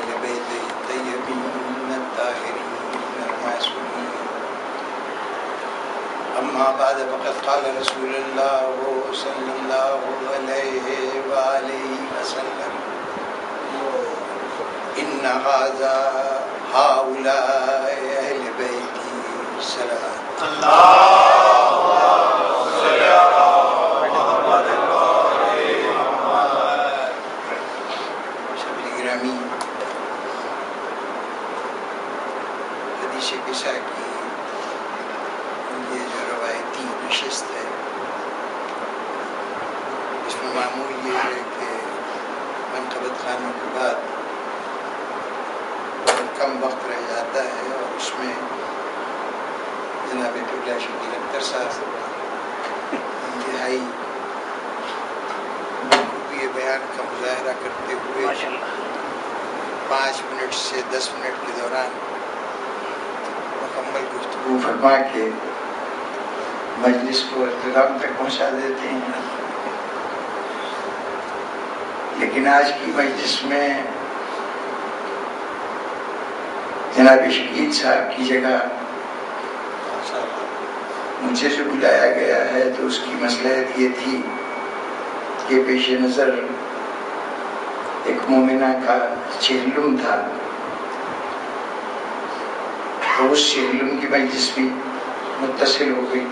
اہل بیت طیبین الطاہرین المعصومین اما بعد فقد قال رسول اللہ صلی اللہ علیہ وآلہ وسلم ان هؤلاء اہل بیتی صلوات قصہ کی یہ جو روایتی نشست ہے اس میں معمول یہ ہے کہ منقبت خانوں کے بعد کم وقت رہ جاتا ہے اور اس میں جناب قبلہ شکیل اختر صاحب انتہائی خوبی بیان کا مظاہرہ کرتے ہوئے 5 منٹ سے 10 منٹ کے دوران مکمل گفتگو فرما کے مجلس کو اختتام تک پہنچا دیتے ہیں. لیکن آج کی مجلس میں جناب شکیل صاحب کی جگہ مجھے جو بلایا گیا ہے تو اس کی مصلحت یہ تھی کہ پیش نظر ایک مومنہ کا چہلم تھا تو اس چہلم کی مجلس بھی متصل ہو گئی.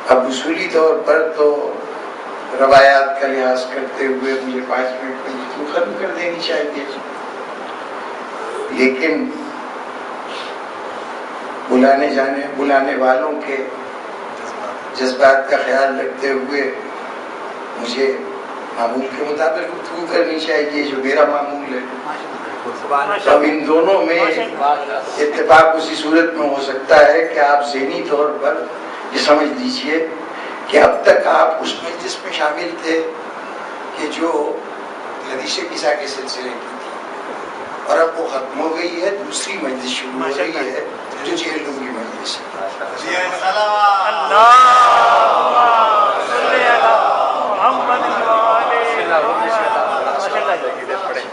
اب اصولی طور پر تو روایات کا لحاظ کرتے ہوئے مجھے 5 منٹ میں ختم کر دینی چاہیے، لیکن بلانے والوں کے جذبات کا خیال رکھتے ہوئے مجھے معمول کے مطابق گفتگو کرنی چاہیے جو میرا معمول ہے. اب ان دونوں میں اتفاق اسی صورت میں ہو سکتا ہے کہ آپ ذہنی طور پر یہ سمجھ لیجئے کہ اب تک آپ اس مجلس میں شامل تھے کہ جو حدیث قصہ کے سلسلے کی تھی اور اب وہ ختم ہو گئی ہے، دوسری مجلس شروع ہو گئی ہے جو چہلم کی مجلس ہے.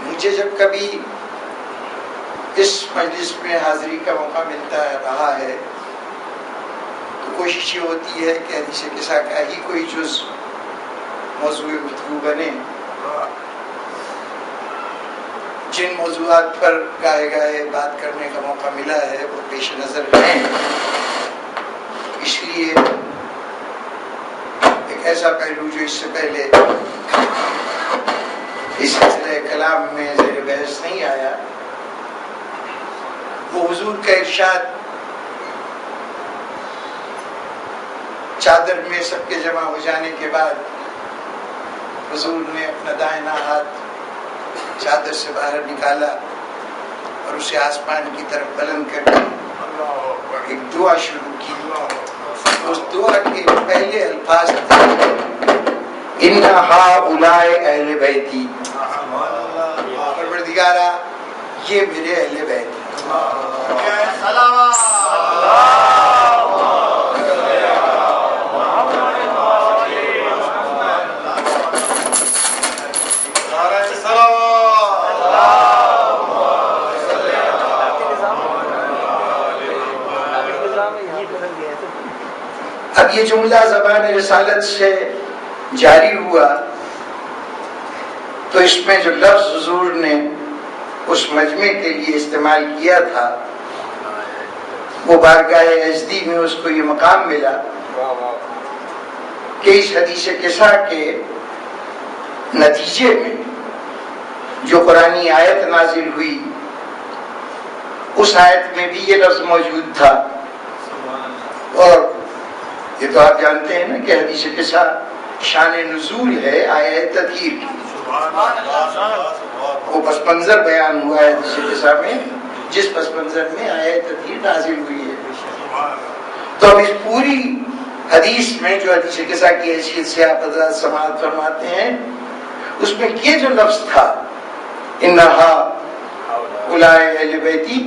مجھے جب کبھی اس مجلس میں حاضری کا موقع ملتا رہا ہے تو کوشش یہ ہوتی ہے کہ حدیث قصہ کا ہی کوئی جز موضوع گفتگو بنے. جن موضوعات پر گاہے گاہے بات کرنے کا موقع ملا ہے وہ پیش نظر ہیں، اس لیے ایک ایسا پہلو جو اس سے پہلے اس سلسلہ کلام میں زیر بحث نہیں آیا، وہ حضور کا ارشاد چادر میں سب کے جمع ہو جانے کے بعد حضور نے اپنا دائنا ہاتھ چادر سے باہر نکالا اور اسے آسمان کی طرف بلند کر کے ایک دعا شروع کی. اس دعا کے پہلے الفاظ تھے ان ہؤلاء اہل بیتی، پروردگارا یہ میرے اہل بیت ہیں. اب یہ جملہ زبان رسالت سے جاری ہوا تو اس میں جو لفظ حضور نے اس مجمع کے لیے استعمال کیا تھا وہ بارگاہ عزدی میں اس کو یہ مقام ملا کہ اس حدیث قصہ کے نتیجے میں جو قرآنی آیت نازل ہوئی اس آیت میں بھی یہ لفظ موجود تھا. اور یہ تو آپ جانتے ہیں نا کہ حدیث قصہ شان نزول ہے آیت تطہیر کی. وہ پس منظر بیان ہوا ہے حدیث قصہ میں جس پس منظر میں آیت تطہیر نازل ہوئی ہے. تو اب اس پوری حدیث میں جو حدیث قصہ کی حیثیت سے آپ حضرات سماعت فرماتے ہیں اس میں یہ جو لفظ تھا انہا اولائے اہل بیتی،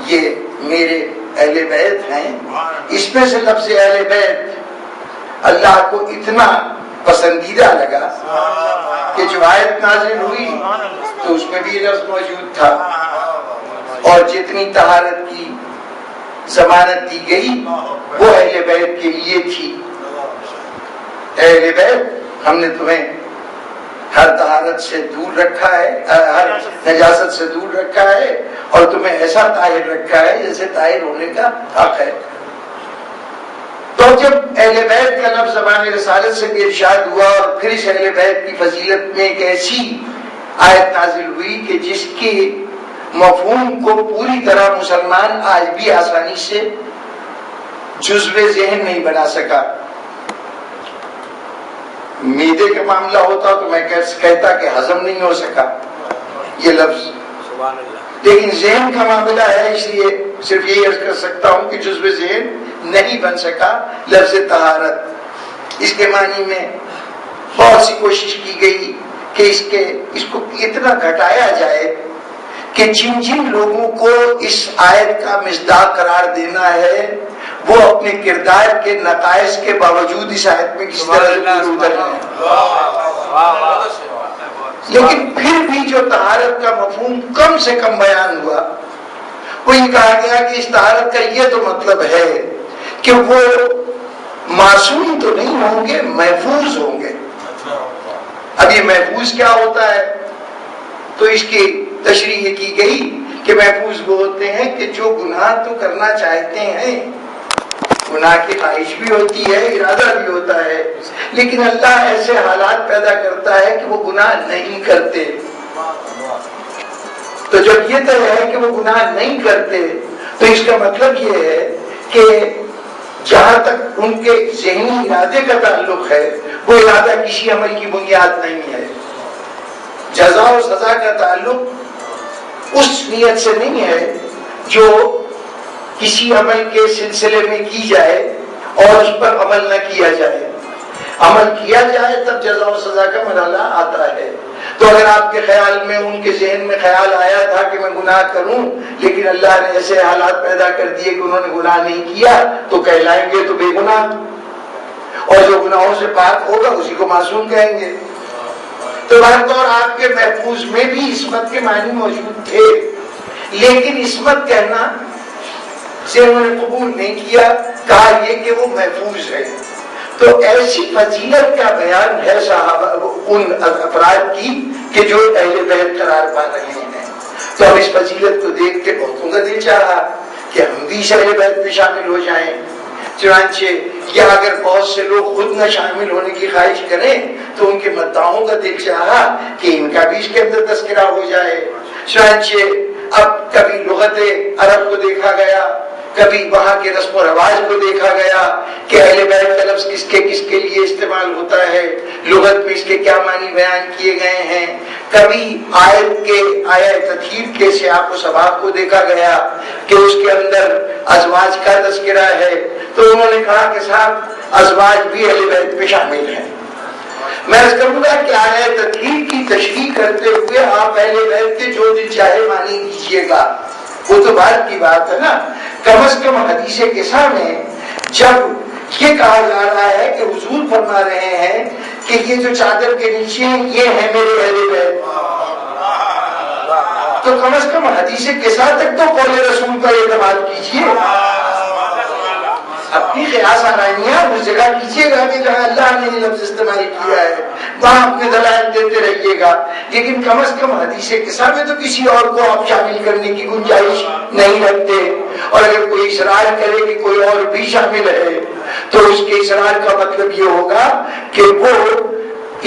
یہ میرے اہل بیت ہیں، اس میں سے لفظ اہل بیت اللہ کو اتنا پسندیدہ لگا کہ جو آیت نازل ہوئی تو اس میں بھی یہ لفظ موجود تھا، اور جتنی طہارت کی ضمانت دی گئی وہ اہل بیت کے لیے تھی۔ اہل بیت ہم نے تمہیں ہر طہارت سے دور رکھا ہے، ہر نجاست سے دور رکھا ہے، اور تمہیں ایسا طاہر رکھا ہے جیسے طاہر ہونے کا حق ہے۔ تو جب اہل بیت کا لفظ زبان رسالت سے بھی ارشاد ہوا، اور پھر اس اہل بیت کی فضیلت میں ایک ایسی آیت نازل ہوئی کہ جس کے مفہوم کو پوری طرح مسلمان آج بھی آسانی سے جزو ذہن نہیں بنا سکا۔ میدے کا معاملہ ہوتا تو میں کہتا کہ ہضم نہیں ہو سکا یہ لفظ، لیکن ذہن کا معاملہ ہے، اس لیے صرف یہی عرض کر سکتا ہوں کہ جزو ذہن نہیں بن سکا لفظ طہارت۔ اس کے معنی میں بہت سی کوشش کی گئی کہ اس کو اتنا گھٹایا جائے کہ جن جن لوگوں کو اس آیت کا مصداق قرار دینا ہے وہ اپنے کردار کے نقائص کے باوجود اس آیت میں کس طرح اتر رہے ہیں، لیکن پھر بھی جو طہارت کا مفہوم کم سے کم بیان ہوا وہ یہ کہا گیا کہ اس طہارت کا یہ تو مطلب ہے کہ وہ معصوم تو نہیں ہوں گے، محفوظ ہوں گے۔ اب یہ محفوظ کیا ہوتا ہے؟ تو اس کی تشریح یہ کی گئی کہ محفوظ وہ ہوتے ہیں کہ جو گناہ تو کرنا چاہتے ہیں، گناہ کی خواہش بھی ہوتی ہے، ارادہ بھی ہوتا ہے، لیکن اللہ ایسے حالات پیدا کرتا ہے کہ وہ گناہ نہیں کرتے۔ تو جب یہ طے ہے کہ وہ گناہ نہیں کرتے تو اس کا مطلب یہ ہے کہ جہاں تک ان کے ذہنی ارادے کا تعلق ہے وہ ارادہ کسی عمل کی بنیاد نہیں ہے۔ جزا و سزا کا تعلق اس نیت سے نہیں ہے جو کسی عمل کے سلسلے میں کی جائے اور اس پر عمل نہ کیا جائے۔ عمل کیا جائے تب جزا و سزا کا مرحلہ آتا ہے۔ تو اگر آپ کے خیال میں ان کے ذہن میں خیال آیا تھا کہ میں گناہ کروں لیکن اللہ نے ایسے حالات پیدا کر دیے کہ انہوں نے گناہ نہیں کیا تو کہلائیں گے تو بے گناہ، اور جو گناہوں سے پاک ہوگا اسی کو معصوم کہیں گے۔ تو بہر طور آپ کے محفوظ میں بھی عصمت کے معنی موجود تھے، لیکن عصمت کہنا سے انہوں نے قبول نہیں کیا، کہا یہ کہ وہ محفوظ ہے۔ تو ایسی فضیلت کا بیان ہے صحابہ ان افراد کی کہ جو اہل بیت قرار پا رہے ہیں۔ تو ہم اس فضیلت کو دیکھ کے بہتوں کا دل چاہا کہ ہم بھی اہل بیت میں شامل ہو جائیں۔ چنانچہ یا اگر بہت سے لوگ خود نہ شامل ہونے کی خواہش کریں تو ان کے مدعاؤں کا دل چاہا کہ ان کا بھی اس کے اندر تذکرہ ہو جائے۔ چنانچہ اب کبھی لغت عرب کو دیکھا گیا، کبھی وہاں کے رسم و رواج کو دیکھا گیا کہ اہل بیت کا لفظ کس کے لیے استعمال ہوتا ہے، لغت میں اس کے کیا معنی بیان کیے گئے ہیں۔ کبھی آیت تطہیر کے سیاق و سباق کو دیکھا گیا کہ اس کے اندر ازواج کا تذکرہ ہے، تو انہوں نے کہا کہ صاحب ازواج بھی اہل بیت میں شامل ہیں۔ میں عرض کروں گا کہ آیت تطہیر کی تشریح کرتے ہوئے آپ اہل بیت کے جو دل چاہے معنی دیجیے گا، وہ تو بعد کی بات ہے نا۔ کم از کم حدیث قصہ میں جب یہ کہا جا رہا ہے کہ حضور فرما رہے ہیں کہ یہ جو چادر کے نیچے ہیں یہ ہے میرے اہل بیت، تو کم از کم حدیث قصہ تک تو قول رسول کا اعتماد کیجیے۔ اپنی قیاس آرائیاں اس جگہ کیجیے گا کہ جہاں اللہ نے یہ لفظ استعمال کیا ہے وہاں اپنے دلائل دیتے رہیے گا، لیکن کم از کم حدیث قصہ میں تو کسی اور کو آپ شامل کرنے کی گنجائش نہیں رکھتے۔ اور اگر کوئی اصرار کرے کہ کوئی اور بھی شامل ہے تو اس کے اصرار کا مطلب یہ ہوگا کہ وہ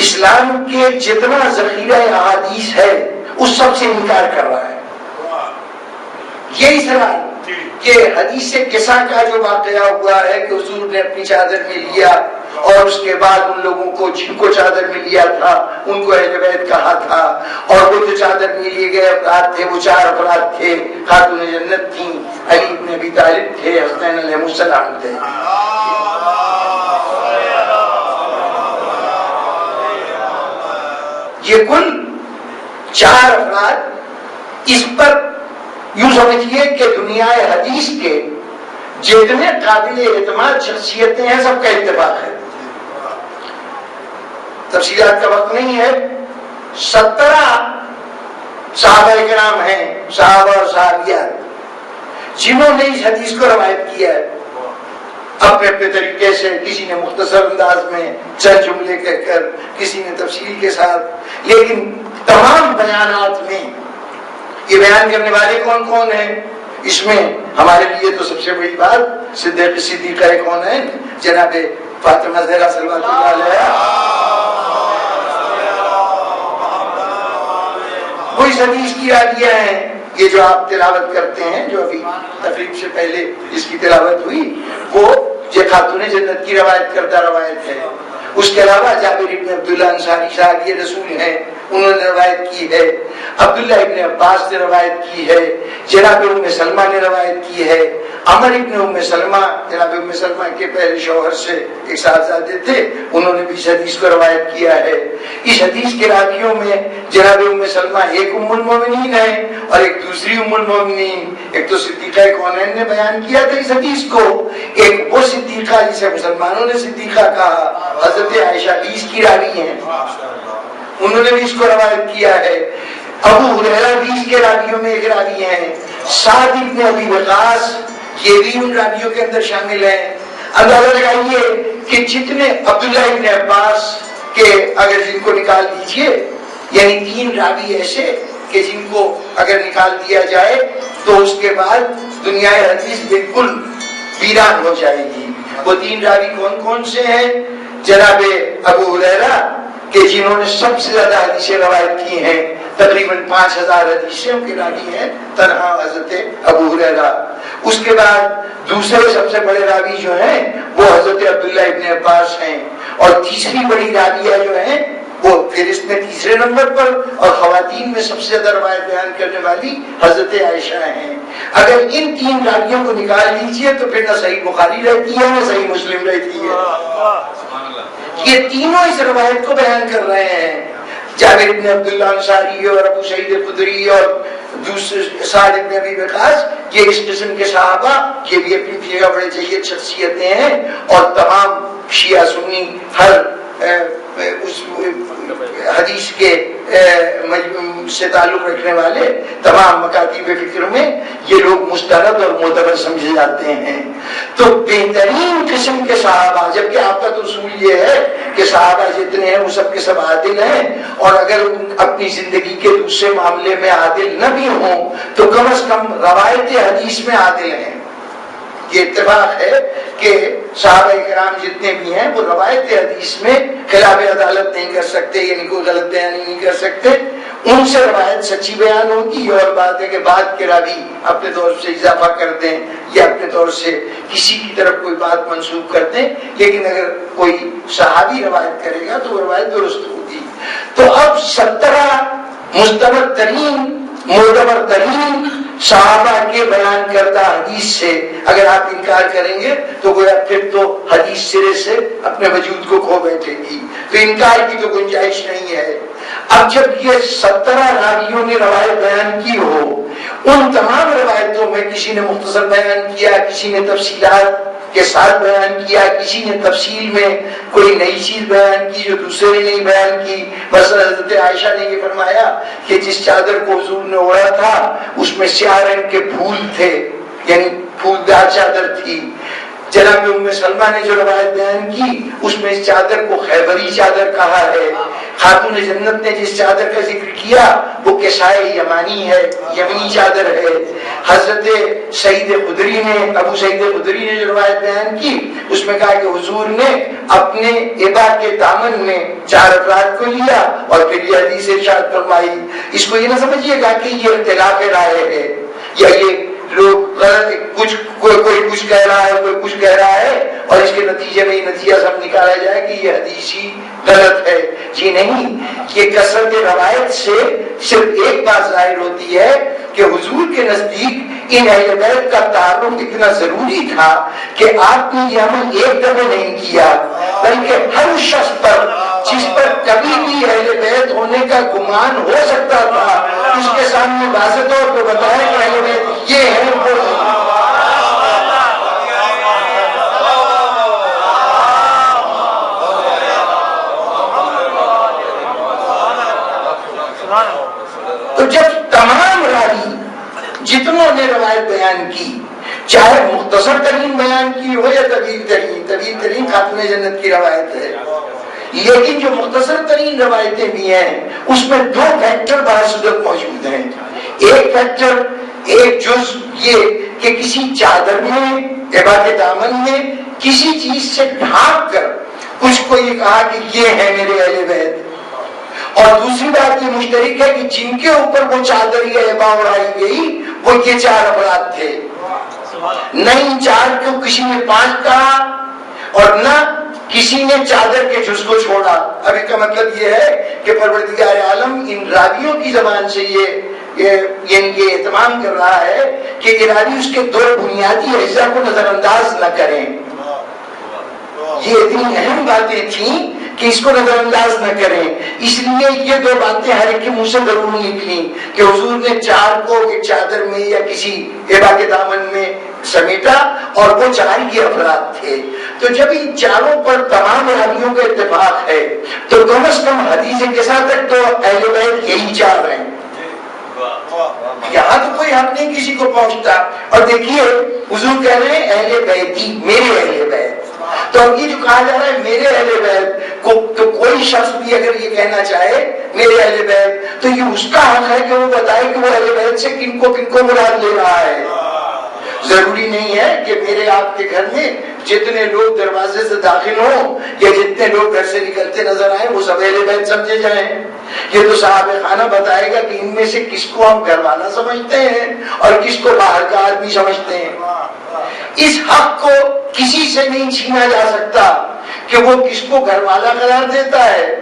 اسلام کے جتنا ذخیرہ احادیث ہے اس سب سے انکار کر رہا ہے۔ یہ اصرار کہ حدیث قصہ کا جو واقعہ ہوا ہے کہ حضور نے اپنی چادر میں لیا اور اس کے بعد ان لوگوں کو جن کو چادر میں لیا تھا ان کو اہل بیت کہا تھا، اور وہ جو چادر میں لیے گئے افراد تھے وہ 4 افراد تھے، خاتون جنت تھیں، علی بن ابی طالب تھے، حسنین علیہ السلام تھے۔ یہ کل 4 افراد اس پر یوں سمجھیے کہ دنیا حدیث کے جتنے قابل اعتماد شخصیتیں ہیں سب کا اتفاق ہے۔ تفصیلات کا وقت نہیں ہے. 17 صحابہ کرام ہیں، صحابہ اور صحابیات، جنہوں نے اس حدیث کو روایت کیا ہے اپنے اپنے طریقے سے. کسی نے مختصر انداز میں چند جملے کہہ کر، کسی نے تفصیل کے ساتھ، لیکن تمام بیانات میں یہ بیان کرنے والے کون کون ہیں؟ اس میں ہمارے لیے تو سب سے بڑی بات صدیقہ کون ہے، جناب فاطمہ زہرا صلوات اللہ علیہا. وہ اس حدیث کی راویہ ہیں. یہ جو آپ تلاوت کرتے ہیں، جو ابھی تقریب سے پہلے اس کی تلاوت ہوئی، وہ یہ خاتون جنت کی روایت کردہ روایت ہے. اس کے علاوہ جابر ابن عبداللہ انصاری صحابی رسول ہیں، انہوں نے روایت کی ہے. عبداللہ ابن عباس نے روایت کی ہے. جناب ام سلمہ نے روایت کی ہے. عمر ابن ام سلمہ، جناب ام سلمہ کے پہلے شوہر سے ایک صاحبزادے تھے، انہوں نے بھی اس حدیث کو روایت کیا ہے. اس حدیث کے راویوں میں جناب ام سلمہ ایک ام المومنین ہے اور ایک دوسری ام المومنین. ایک تو صدیقہ کونین نے بیان کیا تھا اس حدیث کو، ایک وہ صدیقہ جسے مسلمانوں نے صدیقہ کہا، حضرت عائشہ بھی اس کی راوی ہیں، انہوں نے بھی اس کو روایت کیا ہے. ابو ہریرہ بھی اس کے راویوں میں ایک راوی ہیں. سعد ابن ابی وقاص یہ بھی ان راویوں کے اندر شامل ہیں. اندازہ لگائیے کہ جتنے عبداللہ ابن عباس کے اگر جن کو نکال دیجئے، یعنی 3 راوی ایسے کہ جن کو اگر نکال دیا جائے تو اس کے بعد دنیا حدیث بالکل ویران ہو جائے گی. وہ 3 راوی کون کون سے ہیں؟ جناب ابو ہریرہ کہ جنہوں نے سب سے زیادہ حدیثیں روایت کی ہیں، تقریباً 5000 حدیثوں کے راوی ہیں تنہا حضرت ابو ہریرہ. اس کے بعد دوسرے سب سے بڑے راوی جو ہیں وہ حضرت عبداللہ ابن عباس ہیں، اور تیسری بڑی راویہ جو ہیں وہ فہرست میں تیسرے نمبر پر، اور خواتین میں سب سے زیادہ روایت بیان کرنے والی حضرت عائشہ ہیں. اگر ان 3 راویوں کو نکال لیجیے تو پھر نہ صحیح بخاری رہتی ہے نہ صحیح مسلم رہتی ہے. یہ تینوں اس روایت کو بیان کر رہے ہیں. جابر ابن عبداللہ انصاری اور ابو سعید خدری اور دوسرے سعد ابن ابی وقاص، یہ اس قسم کے صحابہ، یہ بھی اپنی جگہ بڑے جید شخصیتیں ہیں. اور تمام شیعہ سنی ہر اس حدیث کے سے تعلق رکھنے والے تمام مکاتب فکر میں یہ لوگ مستند اور معتبر سمجھے جاتے ہیں. تو بہترین قسم کے صحابہ، جبکہ آپ کا تو اصول یہ ہے کہ صحابہ جتنے ہیں وہ سب کے سب عادل ہیں، اور اگر اپنی زندگی کے دوسرے معاملے میں عادل نہ بھی ہوں تو کم از کم روایت حدیث میں عادل ہیں. یہ اتفاق ہے کہ صحابہ کرام جتنے بھی ہیں وہ روایت حدیث میں خلاف عدالت نہیں کر سکتے، یعنی کوئی غلط بیانی نہیں کر سکتے. ان سے روایت سچی بیان ہوگی. یہ اور بات ہے کہ بعد کے راوی اپنے طور سے اضافہ کر دیں یا اپنے طور سے کسی کی طرف کوئی بات منسوب کر دیں، لیکن اگر کوئی صحابی روایت کرے گا تو وہ روایت درست ہوگی. تو اب 17 مستند ترین معتبر ترین صحابہ کے بیان کردہ حدیث سے اگر آپ انکار کریں گے تو گویا پھر تو حدیث سرے سے اپنے وجود کو کھو بیٹھے گی. تو انکار کی تو گنجائش نہیں ہے. اب جب یہ 17 راویوں نے روایت بیان کی ہو، ان تمام روایتوں میں کسی نے مختصر بیان کیا، کسی نے تفصیلات کے ساتھ بیان کیا، کسی نے تفصیل میں کوئی نئی چیز بیان کی جو دوسرے نے نہیں بیان کی. بس حضرت عائشہ نے یہ فرمایا کہ جس چادر کو حضور نے اوڑھا تھا اس میں سیاہ رنگ کے پھول تھے، یعنی پھولدار چادر تھی. جناب ام سلمہ نے جو روایت بیان کی اس میں اس چادر کو خیبری چادر کہا ہے. خاتون جنت نے جس چادر کا ذکر کیا وہ کسائے یمانی ہے، یمنی چادر ہے. حضرت سعید خدری نے، ابو سعید خدری نے جو روایت بیان کی اس میں کہا کہ حضور نے اپنے ابا کے دامن میں 4 افراد کو لیا اور پھر یہ حدیث ارشاد فرمائی. اس کو یہ نہ سمجھیے گا کہ یہ اختلاف رائے ہے یا یہ لوگ غلط کوئی کچھ کہہ رہا ہے کوئی کچھ کہہ رہا ہے اور اس کے نتیجے میں یہ نتیجہ سب نکالا جائے کہ یہ حدیث ہی غلط ہے. جی نہیں، یہ کثرت روایت سے صرف ایک بات ظاہر ہوتی ہے کہ حضور کے نزدیک ان اہل بیت کا تعلق اتنا ضروری تھا کہ آپ نے یہ عمل ایک دفعہ نہیں کیا، بلکہ ہر شخص پر جس پر کبھی بھی اہل بیت ہونے کا گمان ہو سکتا تھا اس کے سامنے واضح طور پہ بتایا کہ اہل بیت یہ ہے وہ. تو جب تمام راوی جتنوں نے روایت بیان کی، چاہے مختصر ترین بیان کی ہو یا طویل ترین خاتون جنت کی روایت ہے، لیکن جو مختصر ترین روایتیں بھی ہیں اس میں دو فیکٹر بصورت موجود ہیں۔ ایک فیکٹر، ایک جز یہ کہ کسی چادر میں، عبا کے دامن میں کسی چیز سے ڈھانپ کر کچھ کو یہ کہا کہ یہ ہے میرے اہل بیت، اور دوسری بات یہ مشترک ہے کہ جن کے اوپر وہ چادر یا عبا اڑائی گئی وہ یہ چار افراد تھے۔ نہ ان چار کو کسی نے پانچ کہا اور نہ کسی نے چادر کے جز کو چھوڑا۔ اب اس کا مطلب یہ ہے کہ پروردگار عالم ان راویوں کی زبان سے یہ اہتمام کر رہا ہے کہ یہ راوی اس کے دو بنیادی اجزاء کو نظر انداز نہ کریں۔ یہ اتنی اہم باتیں تھیں کہ اس کو نظر انداز نہ کریں، اس لیے یہ دو باتیں ہر ایک کے منہ سے ضرور نکلی کہ حضور نے چار کو ایک چادر میں یا کسی عبا کے دامن میں سمیٹا اور وہ چار یہ افراد تھے۔ تو جب ان چاروں پر تمام راویوں کا اتفاق ہے تو کم از کم حدیث کے ساتھ تک تو اہل بیت یہی چار ہیں۔ یہاں تو کوئی حق نہیں کسی کو پہنچتا۔ اور دیکھیے حضور کہہ رہے ہیں اہل بیتی، میرے اہل بیت۔ تو اب یہ جو کہا جا رہا ہے میرے اہل بیت کو، تو کوئی شخص بھی اگر یہ کہنا چاہے میرے اہل بیت تو یہ اس کا حق ہے کہ وہ بتائے کہ وہ اہل بیت سے کن کو مراد لے رہا ہے۔ ضروری نہیں ہے کہ میرے آپ کے گھر میں جتنے لوگ دروازے سے داخل ہوں یا جتنے لوگ گھر سے نکلتے نظر آئیں وہ سب اہل بیت سمجھے جائیں۔ یہ تو صاحب خانہ بتائے گا کہ ان میں سے کس کو ہم گھر والا سمجھتے ہیں اور کس کو باہر کا آدمی سمجھتے ہیں۔ اس حق کو کسی سے نہیں چھینا جا سکتا کہ وہ کس کو گھر والا قرار دیتا ہے،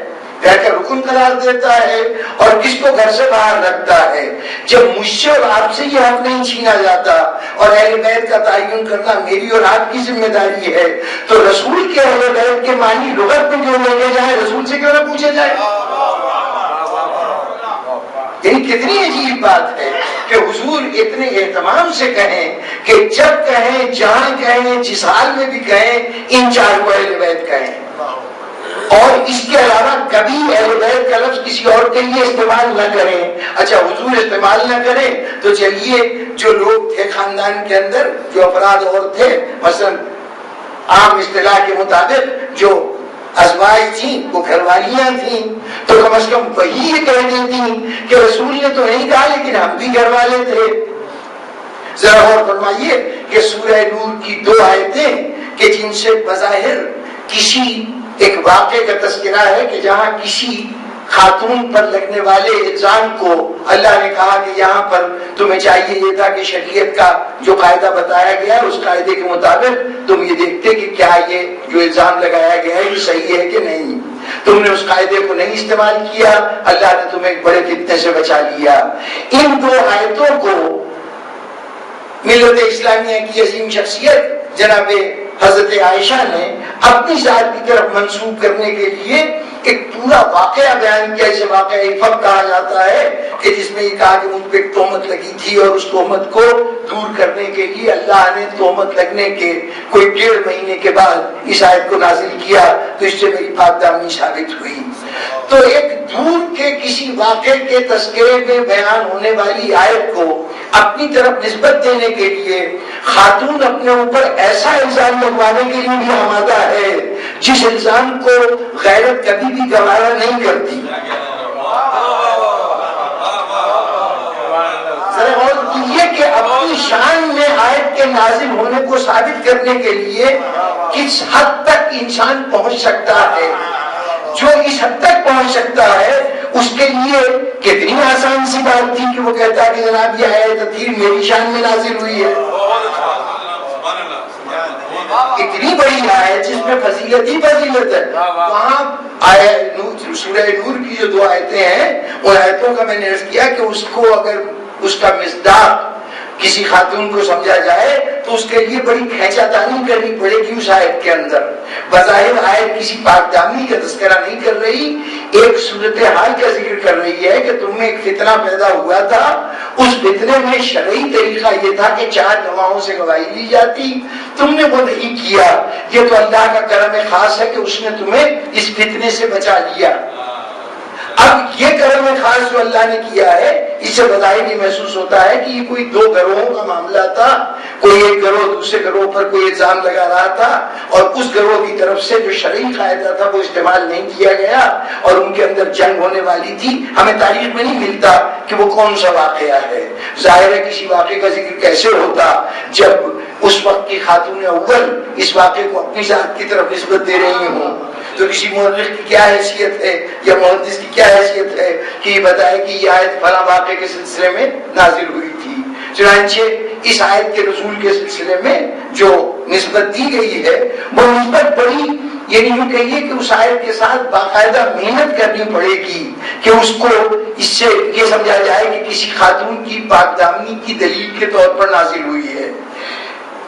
گھر کا رکن قرار دیتا ہے، اور کس کو گھر سے باہر رکھتا ہے۔ جب مجھ سے اور آپ سے یہ حق نہیں چھینا جاتا اور اہل بیت کا تعین کرنا میری اور آپ کی ذمہ داری ہے، تو رسول کے اہل بیت کے معنی لغت میں جو لگے جائیں رسول سے کیوں نہ پوچھے جائے؟ یعنی کتنی عجیب بات ہے کہ حضور اتنے اہتمام سے کہیں کہ جب کہیں، جہاں کہیں، جس حال میں بھی کہیں ان چار کو اہل بیت کہیں، اور اس کے علاوہ کبھی اہل بیت کا لفظ کسی اور کے لیے استعمال نہ کریں۔ اچھا حضور استعمال نہ کریں تو چلیے جو لوگ تھے خاندان کے اندر، جو افراد اور تھے، مثلا عام اصطلاح کے مطابق جو ازواج تھیں وہ گھر والیاں تھیں، تو کم از کم وہی یہ کہہ دیتی کہ رسول نے تو نہیں کہا لیکن ہم بھی گھر والے تھے۔ ذرا غور فرمائیے کہ سورہ نور کی دو آیتیں کہ جن سے بظاہر کسی ایک واقعے کا تذکرہ ہے کہ جہاں کسی خاتون پر لگنے والے الزام کو اللہ نے کہا کہ یہاں پر تمہیں چاہیے یہ تھا کہ شریعت کا جو قاعدہ بتایا گیا ہے اس قاعدے کے مطابق تم یہ دیکھتے کہ کیا یہ جو الزام لگایا گیا ہے یہ صحیح ہے کہ نہیں۔ تم نے اس قاعدے کو نہیں استعمال کیا، اللہ نے تمہیں ایک بڑے فتنے سے بچا لیا۔ ان دو آیتوں کو ملت اسلامیہ کی عظیم شخصیت جناب حضرت عائشہ نے اپنی ذات کی طرف منسوب کرنے کے لیے ایک پورا واقعہ بیان کیا، اسے واقعہ افق کہا جاتا ہے، کہ جس میں یہ کہا کہ مجھ پہ ایک تہمت لگی تھی اور اس تہمت کو دور کرنے کے لیے اللہ نے تہمت لگنے کے کوئی 1.5 مہینے کے بعد اس آیت کو نازل کیا تو اس سے میری پاک دامنی ثابت ہوئی۔ تو ایک دور کے کسی واقعے کے تذکرے میں بیان ہونے والی آیت کو اپنی طرف نسبت دینے کے لیے خاتون اپنے اوپر ایسا الزام لگوانے کے لیے بھی آمادہ ہے جس الزام کو غیرت کبھی بھی گوارا نہیں کرتی۔ یہ کہ اپنی شان میں آیت کے نازل ہونے کو ثابت کرنے کے لیے کس حد تک انسان پہنچ سکتا ہے، جو اس حد تک پہنچ سکتا ہے اس کے لیے کتنی آسان سی بات تھی کہ وہ کہتا ہے کہ جناب یہ آیت تطہیر میری شان میں نازل ہوئی ہے۔ اتنی بڑی آیت جس میں فضیلت ہی فضیلت ہے، وہاں سورہ نور کی جو 2 آیتیں ہیں ان آیتوں کا میں نے عرض کیا کہ اس کو اگر اس کا مصداق کسی خاتون کو سمجھا جائے تو اس کے لیے بڑی کھینچا تانی کرنی پڑے گی اس آیت کے اندر۔ بظاہر آیت کسی پاک دامنی کا تذکرہ نہیں کر رہی، ایک صورتحال کا ذکر کر رہی ہے کہ تم میں ایک فتنہ پیدا ہوا تھا، اس فتنے میں شرعی طریقہ یہ تھا کہ 4 گواہوں سے گواہی لی جاتی، تم نے وہ نہیں کیا، یہ تو اللہ کا کرم خاص ہے کہ اس نے تمہیں اس فتنے سے بچا لیا۔ اب یہ کرم خاص جو اللہ نے کیا ہے، اس سے بظاہر یہ محسوس ہوتا ہے کہ یہ کوئی دو گروہوں کا معاملہ تھا، کوئی ایک گروہ دوسرے گروہ پر کوئی الزام لگا رہا تھا، اور اس گروہ کی طرف سے جو شرعی قاعدہ تھا وہ استعمال نہیں کیا گیا، اور ان کے اندر جنگ ہونے والی تھی۔ ہمیں تاریخ میں نہیں ملتا کہ وہ کون سا واقعہ ہے۔ ظاہر ہے کسی واقعے کا ذکر کیسے ہوتا جب اس وقت کی خاتون اول اس واقعے کو اپنی ذات کی طرف نسبت دے رہی ہوں، تو کسی مورخ کی کیا حیثیت ہے یا محدث کی کیا حیثیت ہے کہ یہ بتائے کہ یہ آیت فلاں واقعے کے سلسلے میں نازل ہوئی تھی۔ چنانچہ اس آیت کے نزول کے سلسلے میں جو نسبت دی گئی ہے وہ نسبت بڑی، یعنی یوں کہیے کہ اس آیت کے ساتھ باقاعدہ محنت کرنی پڑے گی کہ اس کو اس سے یہ سمجھا جائے کہ کسی خاتون کی پاک دامنی کی دلیل کے طور پر نازل ہوئی ہے۔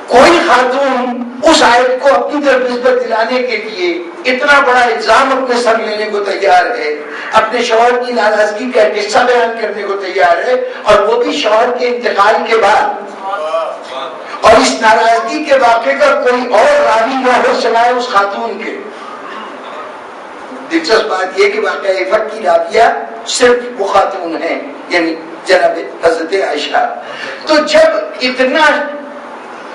کوئی خاتون اس آیت کو اپنی طرف نسبت دلانے کے لیے اتنا بڑا الزام اپنے سر لینے کو تیار ہے، اپنے شوہر کی ناراضگی کا قصہ بیان کرنے کو تیار ہے، اور وہ بھی شوہر کے انتقال کے بعد، اور اس ناراضگی کے واقعے کا کوئی اور راوی نہ ہو سوائے اس خاتون کے۔ دلچسپ بات یہ کہ واقعہ عفت کی راویہ صرف وہ خاتون ہیں، یعنی جناب حضرت عائشہ۔ تو جب اتنا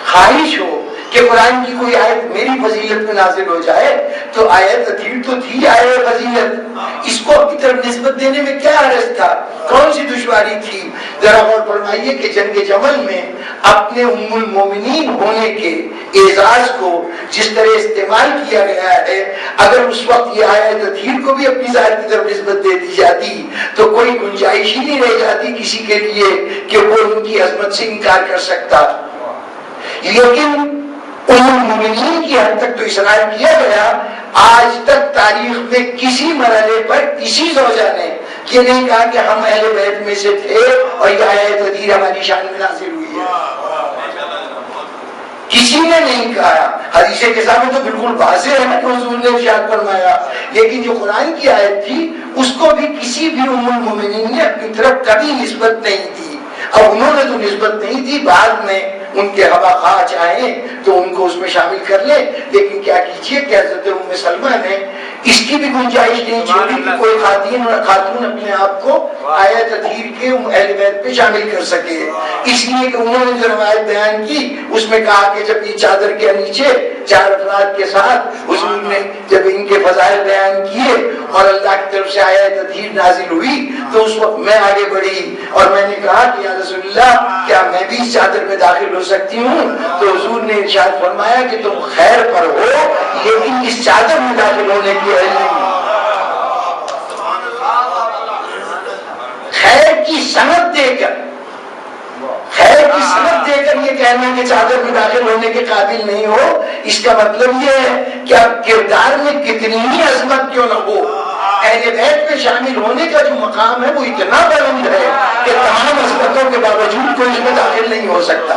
خواہش ہو کہ قرآن کی کوئی آیت میری فضیلت میں نازل ہو جائے، تو آیت اطہیر تو تھی آیت فضیلت، اس کو اپنی طرف نسبت دینے میں کیا عرض تھا، کون سی دشواری تھی؟ ذرا غور فرمائیے کہ جنگ جمل میں اپنے ام المومنین ہونے کے اعزاز کو جس طرح استعمال کیا گیا ہے، اگر اس وقت یہ آیت اطہیر کو بھی اپنی ذات کی طرف نسبت دے دی جاتی تو کوئی گنجائش ہی نہیں رہ جاتی کسی کے لیے کہ وہ ان کی عظمت سے انکار کر سکتا۔ لیکن ام المومنین کی حد تک تو اصرار کیا گیا، آج تک تاریخ میں کسی مرحلے پر کسی زوجہ نے یہ نہیں کہا کہ ہم اہل بیت میں سے تھے اور یہ آیت اطہیر ہماری شان میں نازل ہوئی ہے، کسی نے نہیں کہا۔ حدیث کے سامنے تو بالکل واضح ہے کہ حضور نے ارشاد فرمایا، لیکن جو قرآن کی آیت تھی اس کو بھی کسی بھی ام المومنین نے اپنی طرف کبھی نسبت نہیں دی۔ اب انہوں نے تو نسبت نہیں دی، بعد میں ان کے ہوا خواہ چاہیں تو ان کو اس میں شامل کر لیں، لیکن کیا کیجیے کہ حضرت ام سلمہ نے اس کی بھی گنجائش نہیں چھوڑی کہ کوئی خاتون اپنے آپ کو آیت اطہیر کے اہل بیت پہ شامل کر سکے، اس لیے کہ انہوں نے جو روایت بیان کی اس میں کہا کہ جب یہ چادر کے نیچے 4 افراد کے ساتھ حضور نے جب ان کے فضائل بیان کیے اور اللہ کی طرف سے آیت اطہیر نازل ہوئی تو اس وقت میں آگے بڑھی اور میں نے کہا کہ یا رسول اللہ کیا میں بھی اس چادر میں داخل ہو سکتی ہوں؟ تو حضور نے ارشاد فرمایا کہ تم خیر پر ہو لیکن اس چادر میں داخل ہونے کی اہل نہیں۔ خیر کی سند دے کر یہ کہنا کہ چادر میں داخل ہونے کے قابل نہیں ہو، اس کا مطلب یہ ہے کہ اب کردار میں کتنی ہی عظمت کیوں نہ ہو، اہل بیت میں شامل ہونے کا جو مقام ہے وہ اتنا بلند ہے کہ تمام عظمتوں کے باوجود کوئی اس میں داخل نہیں ہو سکتا۔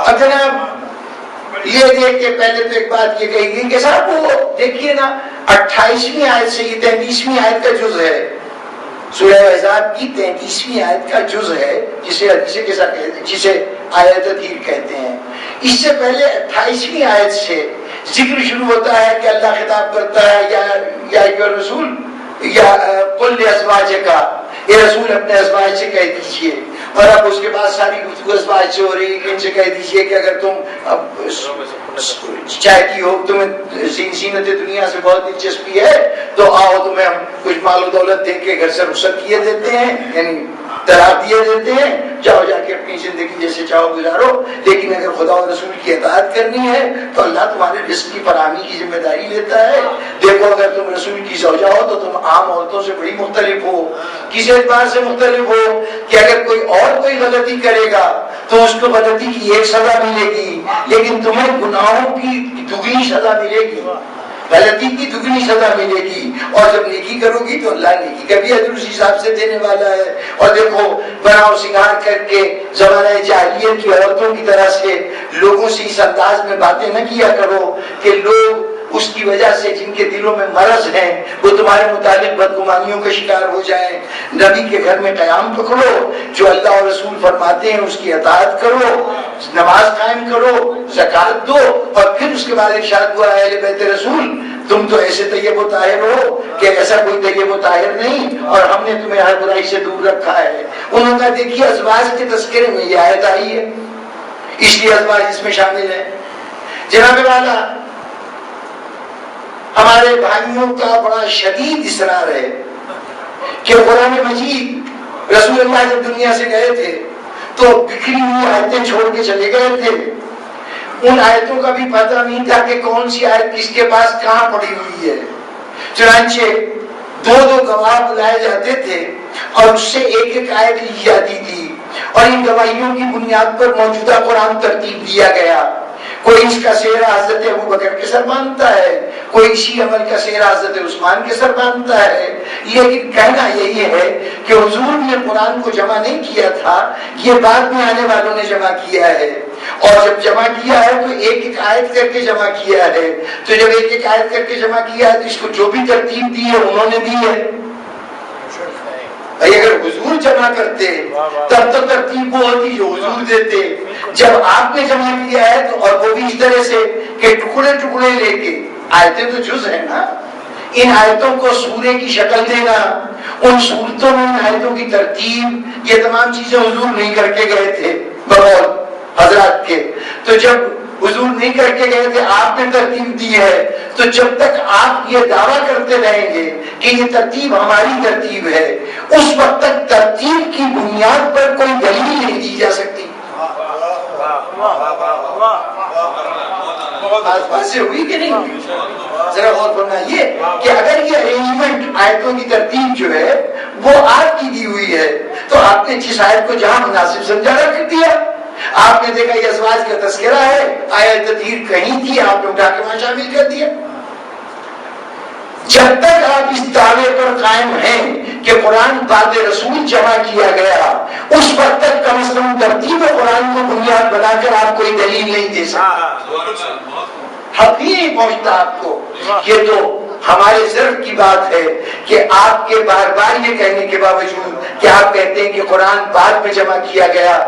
اب جناب یہ دیکھ کے پہلے تو ایک بات یہ کہی گئی کہ صاحب وہ دیکھیے نا 28ویں آیت سے یہ 33ویں آیت کا جز ہے، سورہ احزاب کی 33ویں آیت کا جز ہے جسے حدیث کے ساتھ جسے آیت اطہیر کہتے ہیں۔ اس سے پہلے 28ویں آیت سے ذکر شروع ہوتا ہے کہ اللہ خطاب کرتا ہے یا ایھا رسول یا قل لازواجک، اے رسول اپنے ازواج سے کہہ دیجئے، اور اب اس کے بعد ساری گفتگو ازواج سے ہو رہی ہے کہ ان سے کہہ دیجئے کہ اگر تم چاہتی ہو تمہیں زینت دنیا سے بہت دلچسپی ہے تو آؤ تمہیں ہم کچھ مال و دولت دے کے گھر سے رخصت کیے دیتے ہیں، یعنی طلاق دیے دیتے ہیں، جاؤ جا کے اپنی زندگی جیسے چاہو گزارو، لیکن اگر خدا و رسول کی اطاعت کرنی ہے تو اللہ تمہارے رزق کی فراہمی کی ذمہ داری لیتا ہے۔ دیکھو اگر تم رسول کی زوجہ ہو تو تم عام عورتوں سے بڑی مختلف ہو، کسی اعتبار سے مختلف ہو کہ اگر کوئی غلطی کرے گا تو اس کو غلطی کی ایک سزا ملے گی، لیکن تمہیں گناہوں کی دگنی سزا ملے گی، غلطی کی دگنی سزا ملے گی، اور جب نیکی کرو گی تو اللہ نیکی کا بھی اجر اس حساب سے دینے والا ہے۔ اور دیکھو بناؤ سنگار کر کے زمانہ جاہلیت کی عورتوں کی طرح سے لوگوں سے اس انداز میں باتیں نہ کیا کرو کہ لوگ اس کی وجہ سے جن کے دلوں میں مرض ہیں وہ تمہارے متعلق بدگمانیوں کا شکار ہو جائیں. نبی کے گھر میں قیام پکڑو, جو اللہ اور رسول فرماتے ہیں اس کی اطاعت کرو, نماز قائم کرو, زکات دو, اور پھر اس کے بعد ارشاد ہوا اہل بیت رسول تم تو ایسے طیب و طاہر ہو کہ ایسا کوئی طیب و طاہر نہیں, اور ہم نے تمہیں ہر برائی سے دور رکھا ہے. انہوں نے دیکھیے ازواج کے تذکرے میں یہ آیت آئی ہے, اس لیے ازواج اس میں شامل ہے. جناب والا, ہمارے بھائیوں کا بڑا شدید اصرار ہے کہ قرآن مجید رسول اللہ جب دنیا سے گئے تھے تو بکھری ہوئی آیتیں چھوڑ کے چلے گئے تھے. ان آیتوں کا بھی پتہ نہیں تھا کہ کون سی آیت کس کے پاس کہاں پڑی ہوئی ہے. چنانچہ دو گواہ بلائے جاتے تھے اور اس سے ایک آیت لکھی جاتی تھی, اور ان گواہیوں کی بنیاد پر موجودہ قرآن ترتیب دیا گیا. کوئی اس کا سہرا حضرت ابو بکر کے سر باندھتا ہے, کوئی اسی عمل کا سہرا حضرت عثمان کے سر باندھتا ہے. لیکن کہنا یہی ہے کہ حضور نے قرآن کو جمع نہیں کیا تھا, یہ بعد میں آنے والوں نے جمع کیا ہے, اور جب جمع کیا ہے تو ایک آیت کر کے جمع کیا ہے. تو جب ایک آیت کر کے جمع کیا ہے تو اس کو جو بھی ترتیب دی ہے انہوں نے دی ہے. اگر حضور جمع کرتے تب تو ترتیب وہ ہوتی جو حضور دیتے. جب آپ نے جمع کیا ہے تو, اور وہ بھی اس طرح سے کہ ٹکڑے ٹکڑے لے کے, آیتیں تو جز ہیں نا, ان آیتوں کو سورے کی شکل دینا, ان صورتوں میں ان آیتوں کی ترتیب, یہ تمام چیزیں حضور نہیں کر کے گئے تھے بقول حضرات کے. تو جب حضور نہیں کر کے گئے تھے, آپ نے ترتیب دی ہے, تو جب تک آپ یہ دعویٰ کرتے رہیں گے کہ یہ ترتیب ہماری ترتیب ہے, اس وقت تک ترتیب کی بنیاد پر کوئی دلیل نہیں دی جا سکتی. بات سے ہوئی کہ نہیں ہوئی؟ ذرا غور کرنا یہ کہ اگر یہ ارینجمنٹ آیتوں کی ترتیب جو ہے وہ آپ کی دی ہوئی ہے تو آپ نے جس آیت کو جہاں مناسب سمجھا رکھ دیا. آپ نے دیکھا یہ ازواج کا تذکرہ ہے, آیت تطہیر کہیں تھی, آپ نے اٹھا کے وہاں شامل کر دیا. جب تک آپ اس دعوے پر قائم ہیں کہ قرآن بعد رسول جمع کیا گیا, اس وقت تک کم از کم ترتیب قرآن کو بنیاد بنا کر آپ کوئی دلیل نہیں دے سکتے. حق ہی نہیں پہنچتا آپ کو. یہ تو ہمارے ضرر کی بات ہے کہ آپ کے بار بار یہ کہنے کے باوجود کہ آپ کہتے ہیں کہ قرآن بعد میں جمع کیا گیا,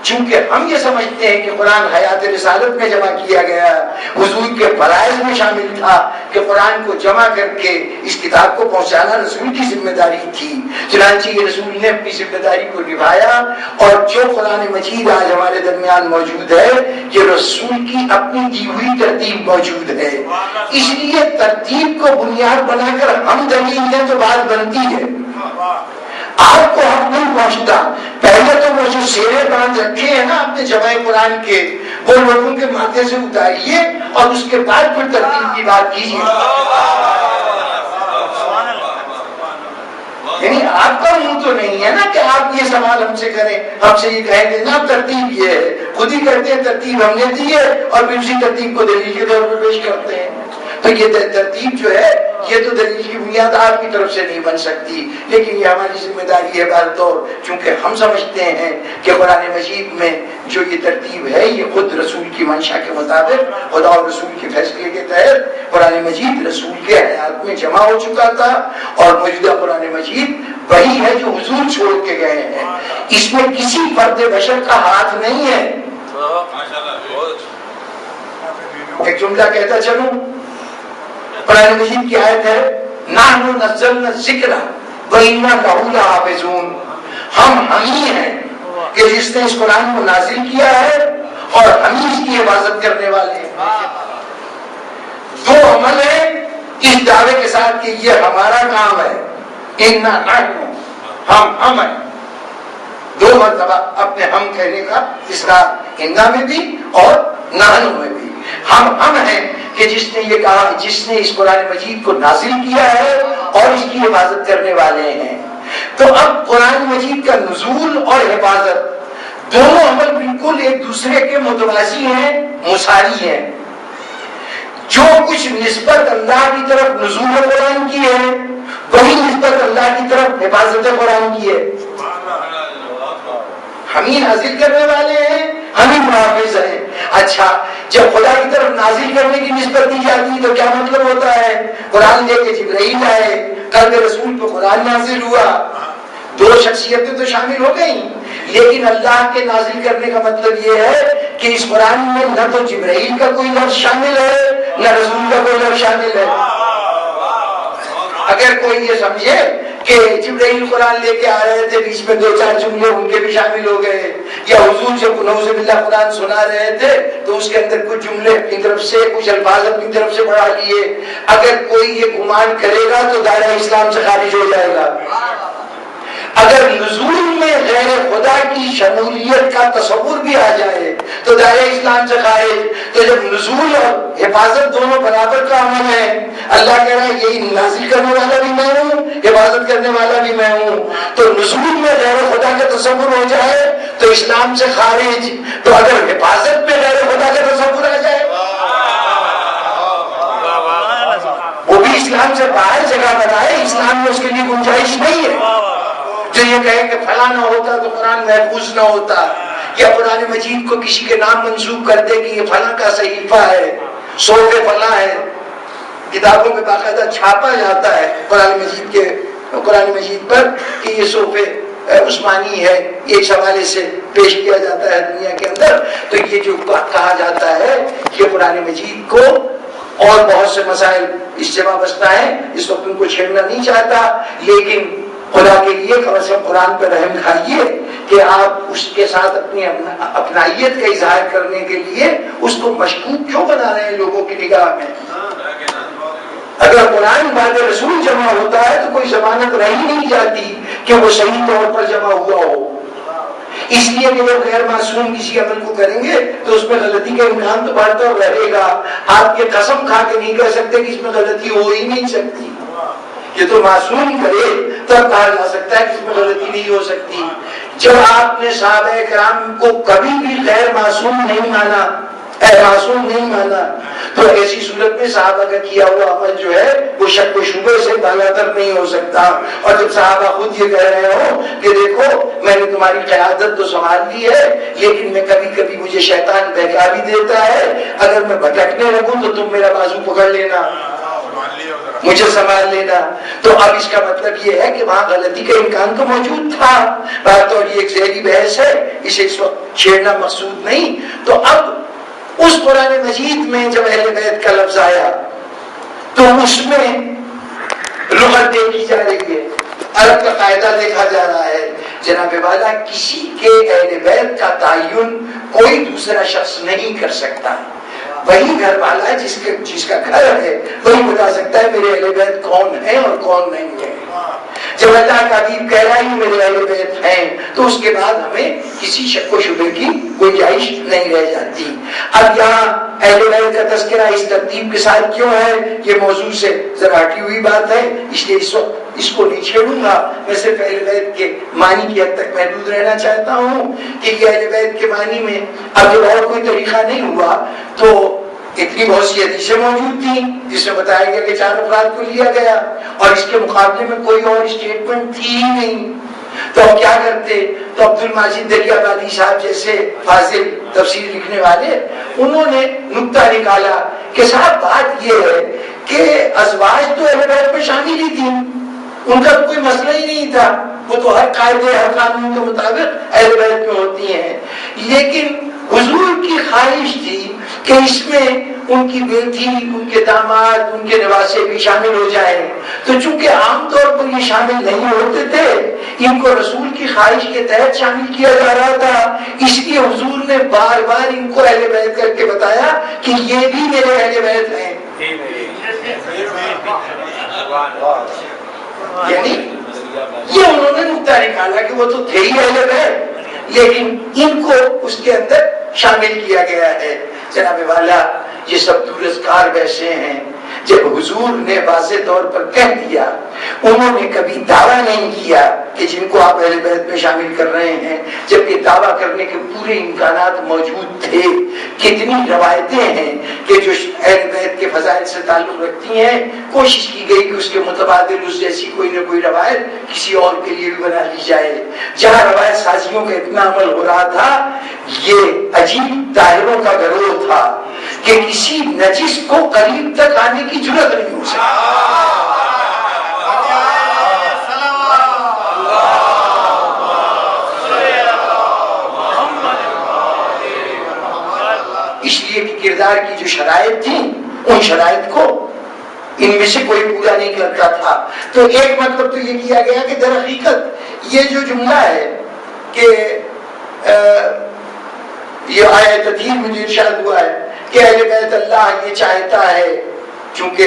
چونکہ ہم یہ سمجھتے ہیں کہ قرآن حیات رسالت میں جمع کیا گیا, حضور کے فرائض میں شامل تھا کہ قرآن کو جمع کر کے اس کتاب کو پہنچانا رسول کی ذمہ داری تھی. چنانچہ یہ رسول نے اپنی ذمہ داری کو نبھایا, اور جو قرآن مجید آج ہمارے درمیان موجود ہے یہ رسول کی اپنی دی ہوئی ترتیب موجود ہے. اس لیے ترتیب کو بنیاد بنا کر ہم دلیل دیں تو بات بنتی ہے. آپ کو حق نہیں پہنچتا. پہلے تو وہ جو سیرے باندھ رکھے ہیں نا آپ نے جمع قرآن کے, وہ لوگوں کے ماتھے سے اتاریے اور اس کے بعد پھر ترتیب کی بات کیجیے. یعنی آپ کا منہ تو نہیں ہے نا کہ آپ یہ سوال ہم سے کریں, ہم سے یہ کہیں گے نا ترتیب یہ ہے, خود ہی کرتے ہیں ترتیب ہم نے دی ہے اور پھر اسی ترتیب کو دلیل کے طور پر پیش کرتے ہیں. تو یہ ترتیب جو ہے یہ تو دلیل کی بنیاد آپ کی طرف سے نہیں بن سکتی, لیکن یہ ہماری ذمہ داری ہے بہر طور, چونکہ ہم سمجھتے ہیں کہ قرآن مجید میں جو یہ ترتیب ہے یہ خود رسول کی منشا کے مطابق خدا اور رسول کے فیصلے کے تحت قرآن مجید رسول کے حیات میں جمع ہو چکا تھا, اور موجودہ قرآن مجید وہی ہے جو حضور چھوڑ کے گئے ہیں. اس میں کسی فرد بشر کا ہاتھ نہیں ہے. ایک جملہ کہتا چلوں, قرآن مجید کی آیت ہے نحن نزلنا الذکر وإنا لہ لحافظون, ہم ہی ہیں کہ جس نے اس قرآن کو نازل کیا ہے اور ہم ہی اس کی حفاظت کرنے والے ہیں. دو عمل ہے اس دعوے کے ساتھ کہ یہ ہمارا کام ہے, انا نحن, ہم ہیں. دو مرتبہ اپنے ہم کہنے کا اصرار, انا میں بھی اور نحن میں بھی. ہم ہیں کہ جس نے یہ کہا, جس نے اس قرآن مجید کو نازل کیا ہے اور اس کی حفاظت کرنے والے ہیں. تو اب قرآن مجید کا نزول اور حفاظت دونوں عمل بالکل ایک دوسرے کے متوازی ہیں, مساوی ہیں. جو کچھ نسبت اللہ کی طرف نزول قرآن کی ہے وہی نسبت اللہ کی طرف حفاظت قرآن کی ہے. ہم ہی نازل کرنے والے ہیں, ہم ہی محافظ ہیں. اچھا جب خدا کی طرف نازل کرنے کی نسبت دی جاتی تو کیا مطلب ہوتا ہے؟ قرآن لے کے جبرائیل آئے، قلب رسول پہ قرآن نازل ہوا، دو شخصیتیں تو شامل ہو گئیں، لیکن اللہ کے نازل کرنے کا مطلب یہ ہے کہ اس قرآن میں نہ تو جبرائیل کا کوئی لفظ شامل ہے نہ رسول کا کوئی لفظ شامل ہے۔ اگر کوئی یہ سمجھے کہ جبرائیل قرآن لے کے آ رہے تھے، بیچ میں دو چار جملے ان کے بھی شامل ہو گئے، یا حضور جب نعوذ باللہ قرآن سنا رہے تھے تو اس کے اندر کچھ جملے اپنی طرف سے، کچھ الفاظ اپنی طرف سے بڑھا لیے، اگر کوئی یہ گمان کرے گا تو دائرہ اسلام سے خارج ہو جائے گا۔ اگر نزول میں غیر خدا کی شمولیت کا تصور بھی آ جائے تو دائرہ اسلام سے خارج۔ تو جب نزول اور حفاظت دونوں برابر کا عمل ہے، اللہ کہہ رہا ہے یہی نازل کرنے والا بھی میں ہوں، حفاظت کرنے والا بھی میں ہوں، تو نزول میں غیر خدا کا تصور ہو جائے تو اسلام سے خارج، تو اگر حفاظت میں غیر خدا کا تصور آ جائے وہ بھی اسلام سے باہر جگہ بنائے، اسلام میں اس کے لیے گنجائش نہیں ہے۔ جو یہ کہے کہ فلاں نہ ہوتا تو قرآن محفوظ نہ ہوتا، یا قرآن مجید کو کسی کے نام منسوب کر دے کہ یہ فلاں کا صحیفہ ہے، صحف فلاں ہے، کتابوں میں باقاعدہ چھاپا جاتا ہے قرآن مجید پر کہ یہ صحف عثمانی ہے، یہ اس حوالے سے پیش کیا جاتا ہے دنیا کے اندر۔ تو یہ جو کہا جاتا ہے کہ قرآن مجید کو اور بہت سے مسائل اس سے وابستہ ہیں، اس وقت ان کو چھیڑنا نہیں چاہتا، لیکن خدا کے لیے کم از کم قرآن پر رحم کھائیے کہ آپ اس کے ساتھ اپنی اپنائیت کا اظہار کرنے کے لیے اس کو مشکوک کیوں بنا رہے ہیں لوگوں کی نگاہ میں۔ اگر قرآن بعد رسول جمع ہوتا ہے تو کوئی ضمانت رہ ہی نہیں جاتی کہ وہ صحیح طور پر جمع ہوا ہو۔ اس لیے کہ جب غیر معصوم کسی عمل کو کریں گے تو اس میں غلطی کا امکان تو بڑھتا رہے گا۔ آپ یہ قسم کھا کے نہیں کہہ سکتے کہ اس میں غلطی ہو ہی نہیں سکتی، یہ تو معصوم کرے تب کہا جا سکتا ہے کہ اس میں غلطی نہیں ہو سکتی۔ جب آپ نے صحابہ کرام کو کبھی بھی غیر معصوم نہیں مانا، معصوم نہیں مانا، تو ایسی صورت میں صحابہ کا کیا ہوا عمل جو ہے وہ شک و شبہ سے بالاتر نہیں ہو سکتا۔ اور جب صحابہ خود یہ کہہ رہے ہو کہ دیکھو میں نے تمہاری قیادت تو سنبھال لی ہے لیکن میں کبھی کبھی مجھے شیطان بہکا بھی دیتا ہے، اگر میں بھٹکنے لگوں تو تم میرا بازو پکڑ لینا، مجھے سنبھال لینا، تو اب اس کا مطلب یہ ہے کہ وہاں غلطی کا امکان تو موجود تھا۔ بات اور یہ ایک ذیلی بحث ہے، اسے اس وقت چھیڑنا مقصود نہیں۔ تو اب اس قرآن مجید میں جب اہل بیت کا لفظ آیا تو اس میں لغت دیکھی جا رہی ہے، عرب کا قاعدہ دیکھا جا رہا ہے۔ جناب والا کسی کے اہل بیت کا تعین کوئی دوسرا شخص نہیں کر سکتا، وہی گھر والا ہے جس کا گھر ہے وہی بتا سکتا ہے میرے اہل بیت کون ہے اور کون نہیں ہے۔ جب اللہ کا حبیب کہہ رہا ہے میرے اہل بیت ہیں تو اس کے بعد ہمیں کسی شک و شبہ کی گنجائش نہیں رہ جاتی۔ اب یہاں اہل بیت کا تذکرہ اس ترتیب کے ساتھ کیوں ہے؟ یہ موضوع سے ذرا ہٹی ہوئی بات ہے، اس لیے اس وقت اس کو نہیں چھیڑوں گا۔ میں صرف اہل بیت کے معنی کی حد تک محدود رہنا چاہتا ہوں کہ یہ اہل بیت کے معنی میں اب جب اور کوئی طریقہ نہیں ہوا تو اتنی بہت سی حدیثیں موجود تھیں جس میں بتایا گیا کہ 4 افراد کو لیا گیا اور اس کے مقابلے میں کوئی اور اسٹیٹمنٹ تھی ہی نہیں، تو اب کیا کرتے؟ تو عبد الماجد دریابادی صاحب جیسے فاضل تفسیر لکھنے والے انہوں نے نکتہ نکالا کہ صاحب بات یہ ہے کہ ازواج تو اہل بیت میں شامل ہی تھی، ان کا کوئی مسئلہ ہی نہیں تھا، وہ تو ہر قاعدے ہر قانون کے مطابق اہل بیت میں ہوتی ہیں، لیکن حضور کی خواہش تھی کہ اس میں ان کی بیٹی، ان کے داماد، ان کے نواسے بھی شامل ہو جائیں، تو چونکہ عام طور پر یہ شامل نہیں ہوتے تھے، ان کو رسول کی خواہش کے تحت شامل کیا جا رہا تھا، اس لیے حضور نے بار بار ان کو اہل بیت کر کے بتایا کہ یہ بھی میرے اہل بیت ہیں۔ یعنی یہ انہوں نے نکتہ نکالا کہ وہ تو تھے ہی اہل بیت لیکن ان کو اس کے اندر شامل کیا گیا ہے۔ جناب والا یہ سب دورزگار بحثیں ہیں۔ جب حضور نے واضح طور پر کہہ دیا، انہوں نے کبھی دعویٰ نہیں کیا کہ جن کو آپ اہل بیت میں شامل کر رہے ہیں، جب یہ دعویٰ کرنے کے پورے امکانات موجود تھے۔ کتنی روایتیں ہیں کہ جو اہل بیت کے فضائل سے تعلق رکھتی ہیں، کوشش کی گئی کہ اس کے متبادل اس جیسی کوئی نہ کوئی روایت کسی اور کے لیے بھی بنا لی جائے۔ جہاں روایت سازیوں کا اتنا عمل ہو رہا تھا یہ عجیب طاہروں کا گروہ تھا کہ کسی نجس کو قریب تک آنے کی جرات نہیں ہو سکتی. اس لیے کہ کردار کی جو شرائط تھیں ان شرائط کو ان میں سے کوئی پورا نہیں کرتا تھا. تو ایک مطلب تو یہ کیا گیا کہ در حقیقت یہ جو جملہ ہے کہ یہ آیت تطہیر مجھے ارشاد ہوا ہے کہ اہل بیت اللہ یہ چاہتا ہے، چونکہ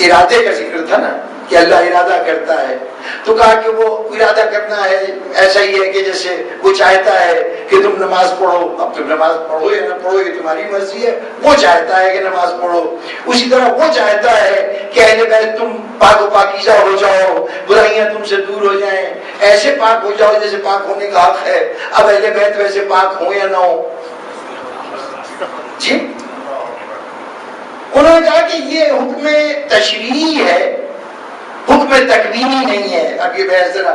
ارادے کا ذکر تھا نا کہ اللہ ارادہ کرتا ہے، تو کہا کہ وہ ارادہ کرنا ہے ایسا ہی ہے کہ جیسے وہ چاہتا ہے کہ تم نماز پڑھو، اب تم نماز پڑھو یا نہ پڑھو یہ تمہاری مرضی ہے، وہ چاہتا ہے کہ نماز پڑھو. اسی طرح وہ چاہتا ہے کہ اہل بیت تم پاک و پاکیزہ ہو جاؤ، برائیاں تم سے دور ہو جائیں، ایسے پاک ہو جاؤ جیسے پاک ہونے کا حق ہے. اب اہل بیت ویسے پاک ہو یا نہ ہو. جی انہوں نے کہا کہ یہ حکم تشریعی ہے، حکم تکوینی نہیں ہے. اب یہ بحث ذرا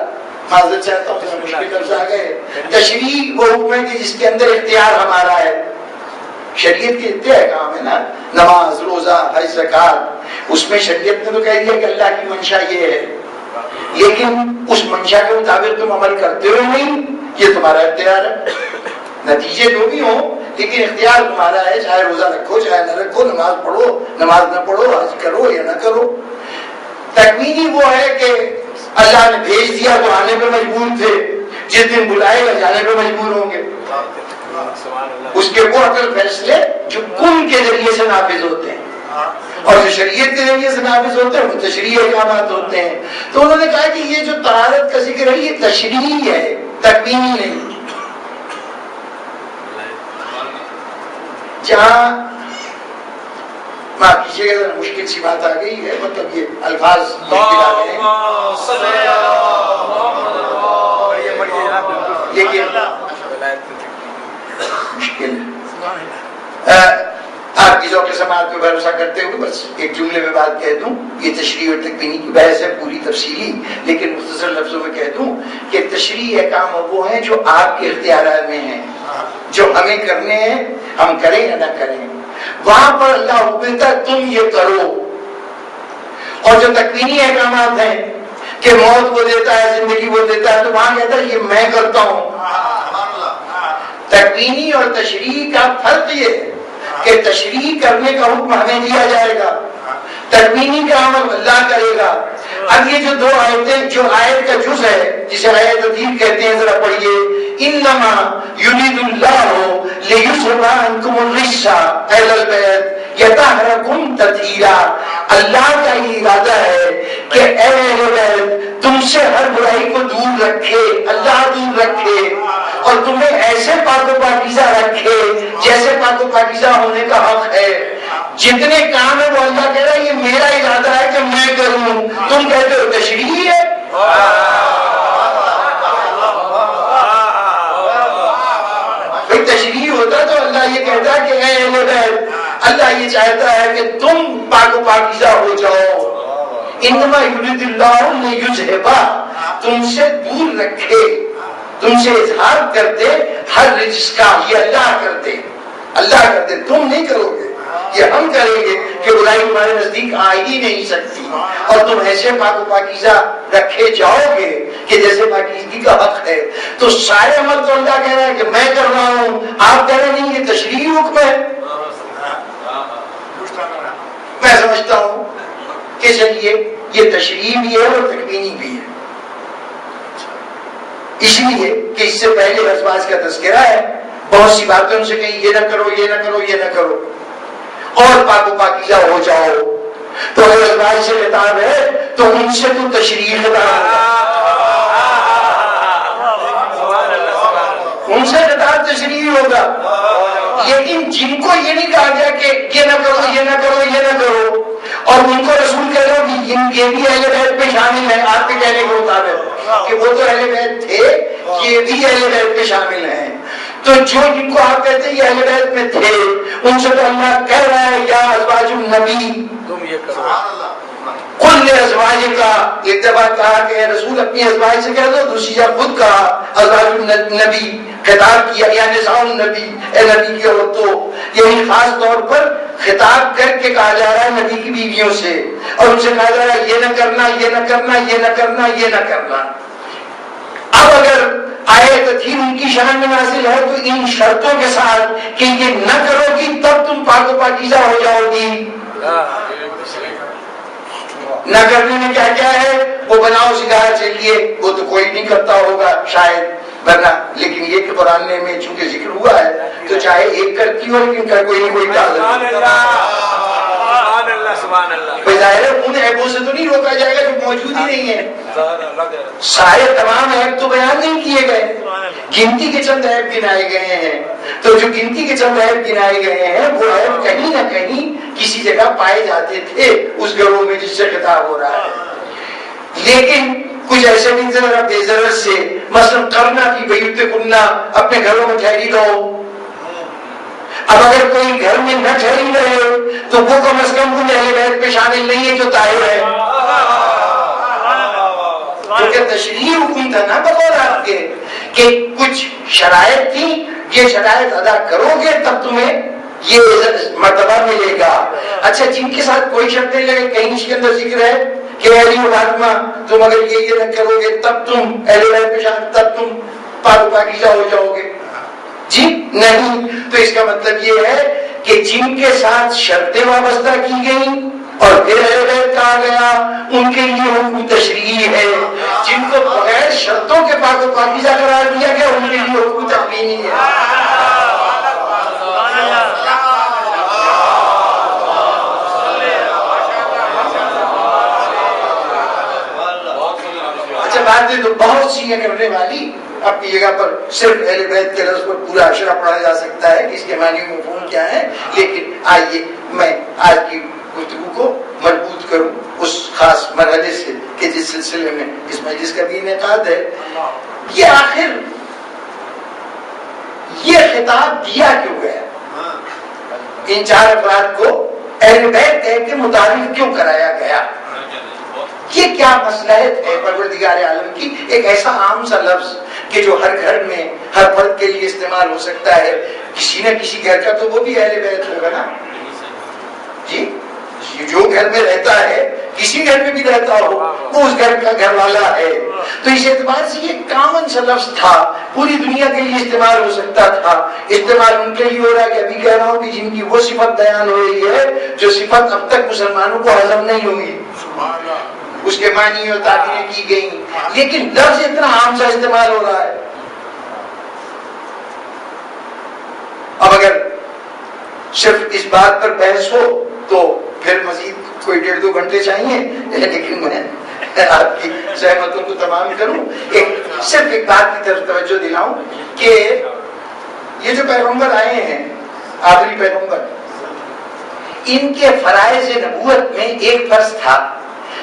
معذرت چاہتا ہوں کہ مشکل لفظ آ گئے. تشریع وہ حکم ہے کہ جس کے اندر اختیار ہمارا ہے. شریعت کے اتنے احکام ہے نا، نماز، روزہ، حج، زکات، اس میں شریعت نے تو کہہ دیا کہ اللہ کی منشا یہ ہے، لیکن اس منشا کے مطابق تم عمل کرتے ہو نہیں، یہ تمہارا اختیار ہے. نتیجے جو بھی ہوں لیکن اختیار تمہارا ہے، چاہے روزہ رکھو چاہے نہ رکھو، نماز پڑھو نماز نہ پڑھو، حج کرو یا نہ کرو. تکوینی وہ ہے کہ اللہ نے بھیج دیا تو آنے پہ مجبور تھے، جس دن بلائے گا جانے پہ مجبور ہوں گے. اس کے وہ عقل فیصلے جو کن کے ذریعے سے نافذ ہوتے ہیں اور جو شریعت کے ذریعے سے نافذ ہوتے ہیں وہ تشریعی احکامات ہوتے ہیں. تو انہوں نے کہا کہ یہ جو طہارت کا ذکر ہے یہ تشریعی ہے، تکوینی نہیں. جہاں معاف کیجیے گا مشکل سی بات آ گئی ہے، مطلب یہ الفاظ مشکل آ گئے ہیں لیکن مشکل آپ کی ذوق سماعت پہ بھروسہ کرتے ہوئے بس ایک جملے میں بات کہہ دوں. یہ تشریع اور تکوینی کی بحث ہے پوری تفصیلی، لیکن مختصر لفظوں میں کہہ دوں کہ تشریعی احکام وہ ہیں جو آپ کے اختیارات میں ہیں، جو ہمیں کرنے ہیں، ہم کریں یا نہ کریں. وہاں پر اللہ حکم دیتا ہے تم یہ کرو. اور جو تکوینی احکامات ہیں کہ موت وہ دیتا ہے، زندگی وہ دیتا ہے، تو وہاں کہتا ہے یہ میں کرتا ہوں. تکوینی اور تشریعی کا فرق یہ ہے کہ تشریع کرنے کا حکم ہمیں دیا جائے گا، تکوینی کا عمل اللہ کرے گا. اب یہ جو دو آیتیں، جو آیت کا جز ہے جسے آیت تطہیر کہتے ہیں، ذرا پڑھیے. انما یرید اللہ لیذھب عنکم الرجس اہل البیت یطہرکم تطہیرا. اللہ کا یہ ارادہ ہے کہ اے اہل بیت تم سے ہر برائی کو دور رکھے، اللہ دور رکھے اور تمہیں ایسے پاک و پاکیزہ رکھے جیسے پاک و پاکیزہ ہونے کا حق ہے. جتنے کام ہے وہ اللہ کہہ رہا ہے یہ میرا ارادہ ہے کہ میں کروں. تم کہتے ہو تشریعی ہے. بھائی تشریعی ہوتا تو اللہ یہ کہتا ہے کہ اے اہل بیت اللہ یہ چاہتا ہے کہ تم پاک و پاکیزہ ہو جاؤ. انما یرید اللہ لیذھب، تم سے دور رکھے، تم سے اظہار کرتے ہر رجس کا. یہ اللہ کرتے تم نہیں کرو گے، یہ ہم کریں گے کہ برائی تمہارے نزدیک آ ہی نہیں سکتی. اور تم ایسے پاک و پاکیزہ رکھے جاؤ گے کہ جیسے پاکیزگی کا حق ہے. تو سارے عمل تو اللہ کہہ رہا ہے کہ میں کر رہا ہوں، آپ کہہ رہے نہیں یہ تشریعی حکم ہے. میں سمجھتا ہوں کہ چلیے یہ تشریعی بھی ہے اور تکوینی بھی ہے، اس لیے کہ اس سے پہلے ازواج کا تذکرہ ہے. بہت سی باتیں ان سے کہیں یہ نہ کرو یہ نہ کرو یہ نہ کرو اور پاک و پاکیزہ ہو جاؤ. تو اگر ازواج سے خطاب ہے تو ان سے تو تشریعی خطاب ہے، ان سے خطاب تشریعی ہوگا. لیکن جن کو یہ نہیں کہا گیا کہ یہ نہ کرو یہ نہ کرو یہ نہ کرو اور ان کو رسول کہہ رہا کہ یہ بھی اہل بیت پہ شامل ہے آپ کے کہنے کے مطابق کہ وہ تو اہل بیت تھے، یہ بھی اہل بیت پہ شامل ہیں. تو جو جن کو آپ کہتے ہیں یہ اہل بیت میں تھے ان سے تو اللہ کہہ رہا ہے یا ازواج النبی تم یہ کرو. کل ازواج کا ایک دفعہ کہا کہ اے رسول اپنی ازواج سے کہہ دو، دوسری جگہ خود کہا ازواج النبی خطاب کیا یا نساء النبی، اے نبی کی عورتوں، یعنی خاص طور پر خطاب کر کے کہا جا رہا ہے نبی کی بیویوں سے، اور ان سے کہا جا رہا ہے یہ نہ کرنا، یہ نہ کرنا، یہ نہ کرنا، یہ نہ کرنا۔ اب اگر آیت تھی ان کی شان میں نازل ہے تو ان شرطوں کے ساتھ کہ یہ نہ کرو گی تب تم پاک و پاکیزہ ہو جاؤ گی۔ نہ کرنے میں کیا کیا ہے؟ وہ بناؤ سکھایا چلیے، وہ تو کوئی نہیں کرتا ہوگا شاید، ورنہ لیکن یہ کہ قرآن میں چونکہ ذکر ہوا ہے تو چاہے ایک کرتی ہو لیکن کر کوئی نہیں کوئی ڈال ظاہر ہے ان عیبوں سے تو نہیں روکا جائے گا جو موجود ہی نہیں ہے۔ سارے تمام عیب تو بیان نہیں کیے گئے، گنتی کے چند عیب گنائے گئے ہیں، تو جو گنتی کے چند عیب گنائے گئے ہیں وہ عیب کہیں نہ کہیں کسی جگہ پائے جاتے تھے اس گروہ میں جس سے خطاب ہو رہا ہے۔ لیکن کچھ ایسے بھی ذرا بے ضرورت سے، مثلا کرنا کی بیوتکنا، اپنے گھروں میں ٹھہری رہو۔ اب اگر کوئی گھر میں نہ ٹھہری رہے تو وہ کم از کم ان اہل بیت میں شامل نہیں ہے جو طاہر ہے، کیونکہ تشریعی حکم تھا نا بطور آپ کے کہ کچھ شرائط تھی، یہ شرائط ادا کرو گے تب تمہیں یہ مرتبہ ملے گا۔ اچھا جن کے ساتھ کوئی شرط نہیں لگے، کہیں اس کے اندر ذکر ہے کہ علی و فاطمہ تم اگر یہ نہ کرو گے تب تم اہل بیت میں شامل، تب تم پاک و پاکیزہ ہو جاؤ گے؟ جی نہیں۔ تو اس کا مطلب یہ ہے کہ جن کے ساتھ شرطیں وابستہ کی گئیں اور پھر اہل بیت کہا گیا ان کے لیے حکم تشریعی ہے، جن کو بغیر شرطوں کے پاک و پاکیزہ قرار دیا گیا ان کے لیے حکم تکوینی ہے۔ اچھا باتیں تو بہت سی ہیں کرنے والی، اپنی جگہ پر صرف اہل بیت کے لفظ پر پورا اشرا پڑھا جا سکتا ہے کہ اس کے معنی مفہوم کیا ہے، لیکن آئیے میں آج کی گفتگو کو مربوط کروں اس خاص مرحلے سے کہ جس سلسلے میں اس مجلس کا بھی انعقاد ہے۔ یہ آخر یہ خطاب دیا کیوں گیا؟ ان چار افراد کو اہل بیت کہہ کے متعارف کیوں کرایا گیا؟ یہ کیا مصلحت ہے پروردگار عالم کی؟ ایک ایسا عام سا لفظ کہ جو ہر گھر میں ہر فرد کے لیے استعمال ہو سکتا ہے، کسی نہ کسی گھر کا تو وہ بھی اہل بیت ہوگا نا جی، جو گھر میں رہتا ہے کسی گھر میں بھی رہتا ہو وہ اس گھر کا گھر والا ہے۔ تو اس اعتبار سے یہ کامن سا لفظ تھا، پوری دنیا کے لیے استعمال ہو سکتا تھا۔ استعمال ان کے لیے ہو رہا ہے کہ ابھی کہہ رہا ہوں کہ جن کی وہ صفت بیان ہو رہی ہے جو صفت اب تک مسلمانوں کو ہضم نہیں ہوئی، اس کے معنی اور تعبیریں کی گئی، لیکن لفظ اتنا عام سا استعمال ہو رہا ہے۔ اب اگر صرف اس بات پر بحث ہو تو پھر مزید کوئی 1.5-2 گھنٹے چاہیے، لیکن میں آپ کی زحمتوں کو تمام کروں، صرف ایک بات کی طرف توجہ دلاؤں کہ یہ جو پیغمبر آئے ہیں، آخری پیغمبر، ان کے فرائض نبوت میں ایک فرض تھا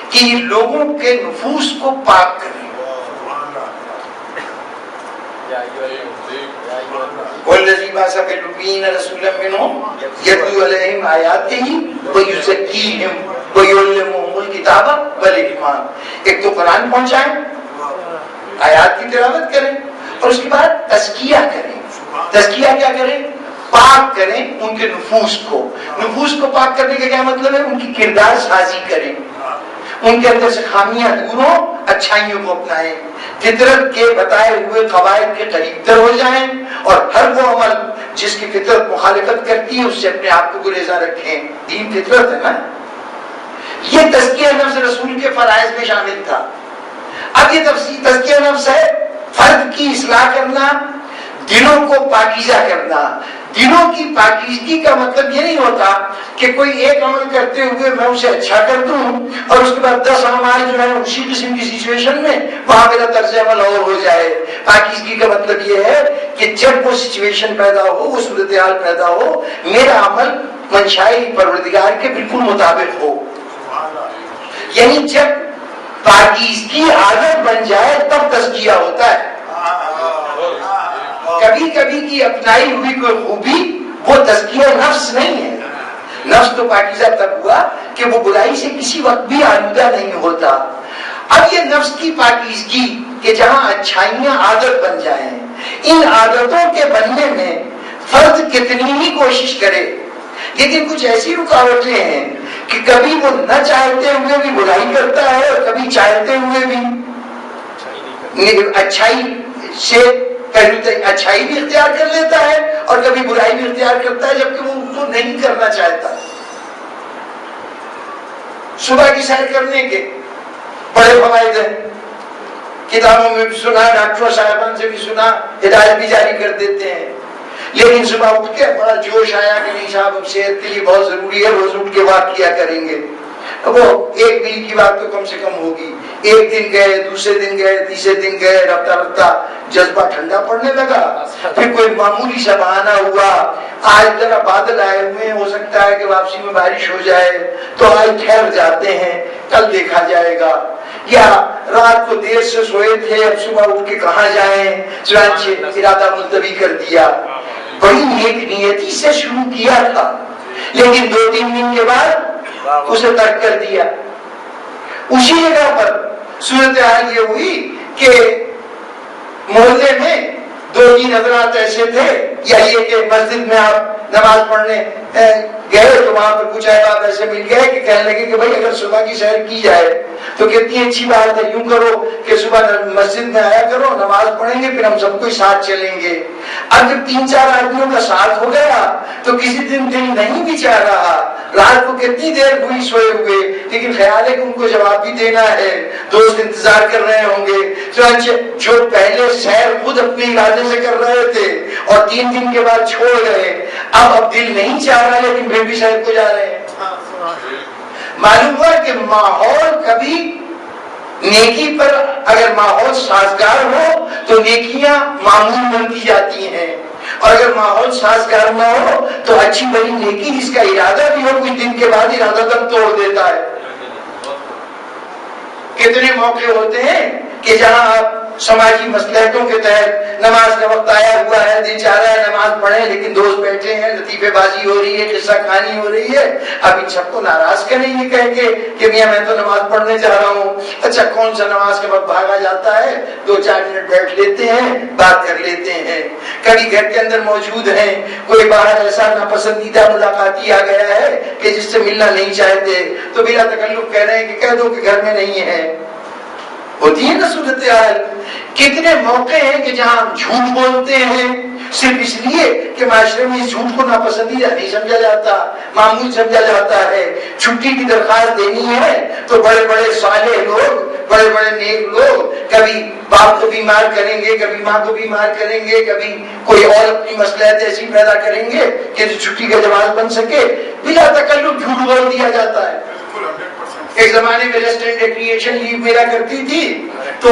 کہ یہ لوگوں کے نفوس کو پاک کریں۔ والذی بعث بالنبیین رسولا منہم یتلو علیہم آیاتہ ویزکیہم ویعلمہم الکتاب والحکمہ۔ ایک تو قرآن پہنچائیں، آیات کی تلاوت کریں، اور اس کے بعد تزکیہ کریں۔ تزکیہ کیا کریں؟ پاک کریں ان کے نفوس کو۔ نفوس کو پاک کرنے کا کیا مطلب ہے؟ ان کی کردار سازی کریں، ان کے اندر سے خامیاں دور ہوں، اچھائیوں کو اپنائیں، فطرت کے بتائے ہوئے قواعد کے قریب تر ہو جائیں، اور ہر وہ عمل جس کی فطرت مخالفت کرتی ہے اس سے اپنے آپ کو گریزاں رکھیں۔ دین فطرت ہے نا۔ یہ تزکیہ نفس رسول کے فرائض میں شامل تھا۔ اب یہ تزکیہ نفس ہے فرد کی اصلاح کرنا، دلوں کو پاکیزہ کرنا۔ دلوں کی پاکیزگی کا مطلب یہ نہیں ہوتا کہ کوئی ایک عمل کرتے ہوئے میں اسے اچھا کر دوں اور اس کے بعد 10 اعمال جو ہے اسی قسم کی سچویشن میں وہاں میرا طرز عمل اور ہو جائے۔ پاکیزگی کا مطلب یہ ہے کہ جب وہ سچویشن پیدا ہو، وہ صورتحال پیدا ہو، میرا عمل منشائی پروردگار کے بالکل مطابق ہو۔ یعنی جب پاکیزگی عادت بن جائے تب تزکیہ ہوتا ہے۔ کبھی کبھی کی اپنائی ہوئی کوئی خوبی وہ تزکیہ نفس نہیں ہے۔ نفس تو پاکیزہ تب ہوا کہ وہ برائی سے کسی وقت بھی آلودہ نہیں ہوتا۔ اب یہ نفس کی پاکیزگی کہ جہاں اچھائیاں عادت بن جائیں، ان عادتوں کے بننے میں فرد کتنی ہی کوشش کرے لیکن کچھ ایسی رکاوٹیں ہیں کہ کبھی وہ نہ چاہتے ہوئے بھی برائی کرتا ہے اور کبھی چاہتے ہوئے بھی اچھائی سے اچھائی بھی اختیار کر لیتا ہے اور کبھی برائی بھی اختیار کرتا ہے جبکہ وہ ان کو نہیں کرنا چاہتا۔ صبح کی سیر کرنے کے بڑے فوائد ہیں، کتابوں میں بھی سنا، ڈاکٹروں صاحبان سے بھی سنا، ہدایت بھی جاری کر دیتے ہیں، لیکن صبح اٹھ کے بڑا جوش آیا کہ نہیں صاحب اب صحت کے لیے بہت ضروری ہے، روز اٹھ کے واک کیا کریں گے۔ وہ ایک میل کی بات تو کم سے کم ہوگی، ایک دن گئے، دوسرے دن گئے، تیسرے دن گئے، رفتہ رفتہ جذبہ ٹھنڈا پڑنے لگا، پھر کوئی معمولی سا بہانہ ہوا، آج ذرا بادل آئے ہوئے ہیں، ہو سکتا ہے کہ واپسی میں بارش ہو جائے تو آج ٹھہر جاتے ہیں، کل دیکھا جائے گا، یا رات کو دیر سے سوئے تھے اب صبح اٹھ کے کہاں جائیں، چنانچہ ارادہ ملتوی کر دیا۔ بڑی نیک نیتی سے شروع کیا تھا لیکن 2-3 دن کے بعد اسے ترک کر دیا۔ اسی جگہ پر صورتحال یہ ہوئی کہ محلے میں 2-3 حضرات ایسے تھے، یا یہ کہ مسجد میں آپ نماز پڑھنے گئے تو وہاں پر کچھ احباب ایسے مل گئے کہ کہنے لگے کہ بھائی اگر صبح کی سیر کی جائے تو کتنی اچھی بات ہے، یوں کرو کہ صبح مسجد میں آیا کرو، نماز پڑھیں گے، پھر ہم سب کو ساتھ چلیں گے۔ اب جب 3-4 آدمیوں کا ساتھ ہو گیا تو کسی دن دل نہیں بھی چاہ رہا، رات کو کتنی دیر ہوئی سوئے ہوئے، لیکن خیال ہے کہ ان کو جواب بھی دینا ہے، دوست انتظار کر رہے ہوں گے، چنانچہ جو پہلے سیر خود اپنے ارادے سے کر رہے تھے اور 3 دن کے بعد چھوڑ گئے، اب دل نہیں چاہ رہا لیکن پھر بھی سیر کو جا رہے ہیں۔ معلوم ہوا کہ ماحول کبھی نیکی پر اگر ماحول سازگار ہو تو نیکیاں معمول بنتی جاتی ہیں، اور اگر ماحول سازگار نہ ہو تو اچھی بڑی نیکی جس کا ارادہ بھی ہو کچھ دن کے بعد ارادہ تک توڑ دیتا ہے۔ کتنے موقع ہوتے ہیں کہ جہاں آپ سماجی مصلحتوں کے تحت نماز کا وقت آیا ہوا ہے، دل چاہ رہا ہے نماز پڑھیں، لیکن دوست بیٹھے ہیں، لطیفے بازی ہو رہی ہے، قصہ کہانی ہو رہی ہے، اب ان سب کو ناراض کریں یہ کہہ کے کہ میاں میں تو نماز پڑھنے جا رہا ہوں۔ اچھا کون سا نماز کے وقت بھاگا جاتا ہے، 2-4 منٹ بیٹھ لیتے ہیں، بات کر لیتے ہیں، کبھی گھر کے اندر موجود ہیں، کوئی باہر ایسا ناپسندیدہ ملاقاتی آ گیا ہے کہ جس سے ملنا نہیں چاہتے تو بلا تکلف کہہ رہے ہیں کہ کہہ دو کہ گھر میں نہیں ہے۔ ہوتی ہے نا صورتحال۔ کتنے موقع ہیں کہ جہاں ہم جھوٹ بولتے ہیں صرف اس لیے کہ معاشرے میں اس جھوٹ کو ناپسندیدہ نہیں سمجھا جاتا، معمول سمجھا جاتا ہے۔ چھٹی کی درخواست دینی ہے تو بڑے بڑے صالح لوگ، بڑے بڑے نیک لوگ کبھی باپ کو بیمار کریں گے، کبھی ماں کو بیمار کریں گے، کبھی کوئی اور اپنی مصلحت ایسی پیدا کریں گے کہ جو چھٹی کا جواز بن سکے، بلا تکلف جھوٹ بول دیا جاتا ہے۔ ایک زمانے میں ریسٹ اینڈ ریکریشن لیو میرا کرتی تھی تو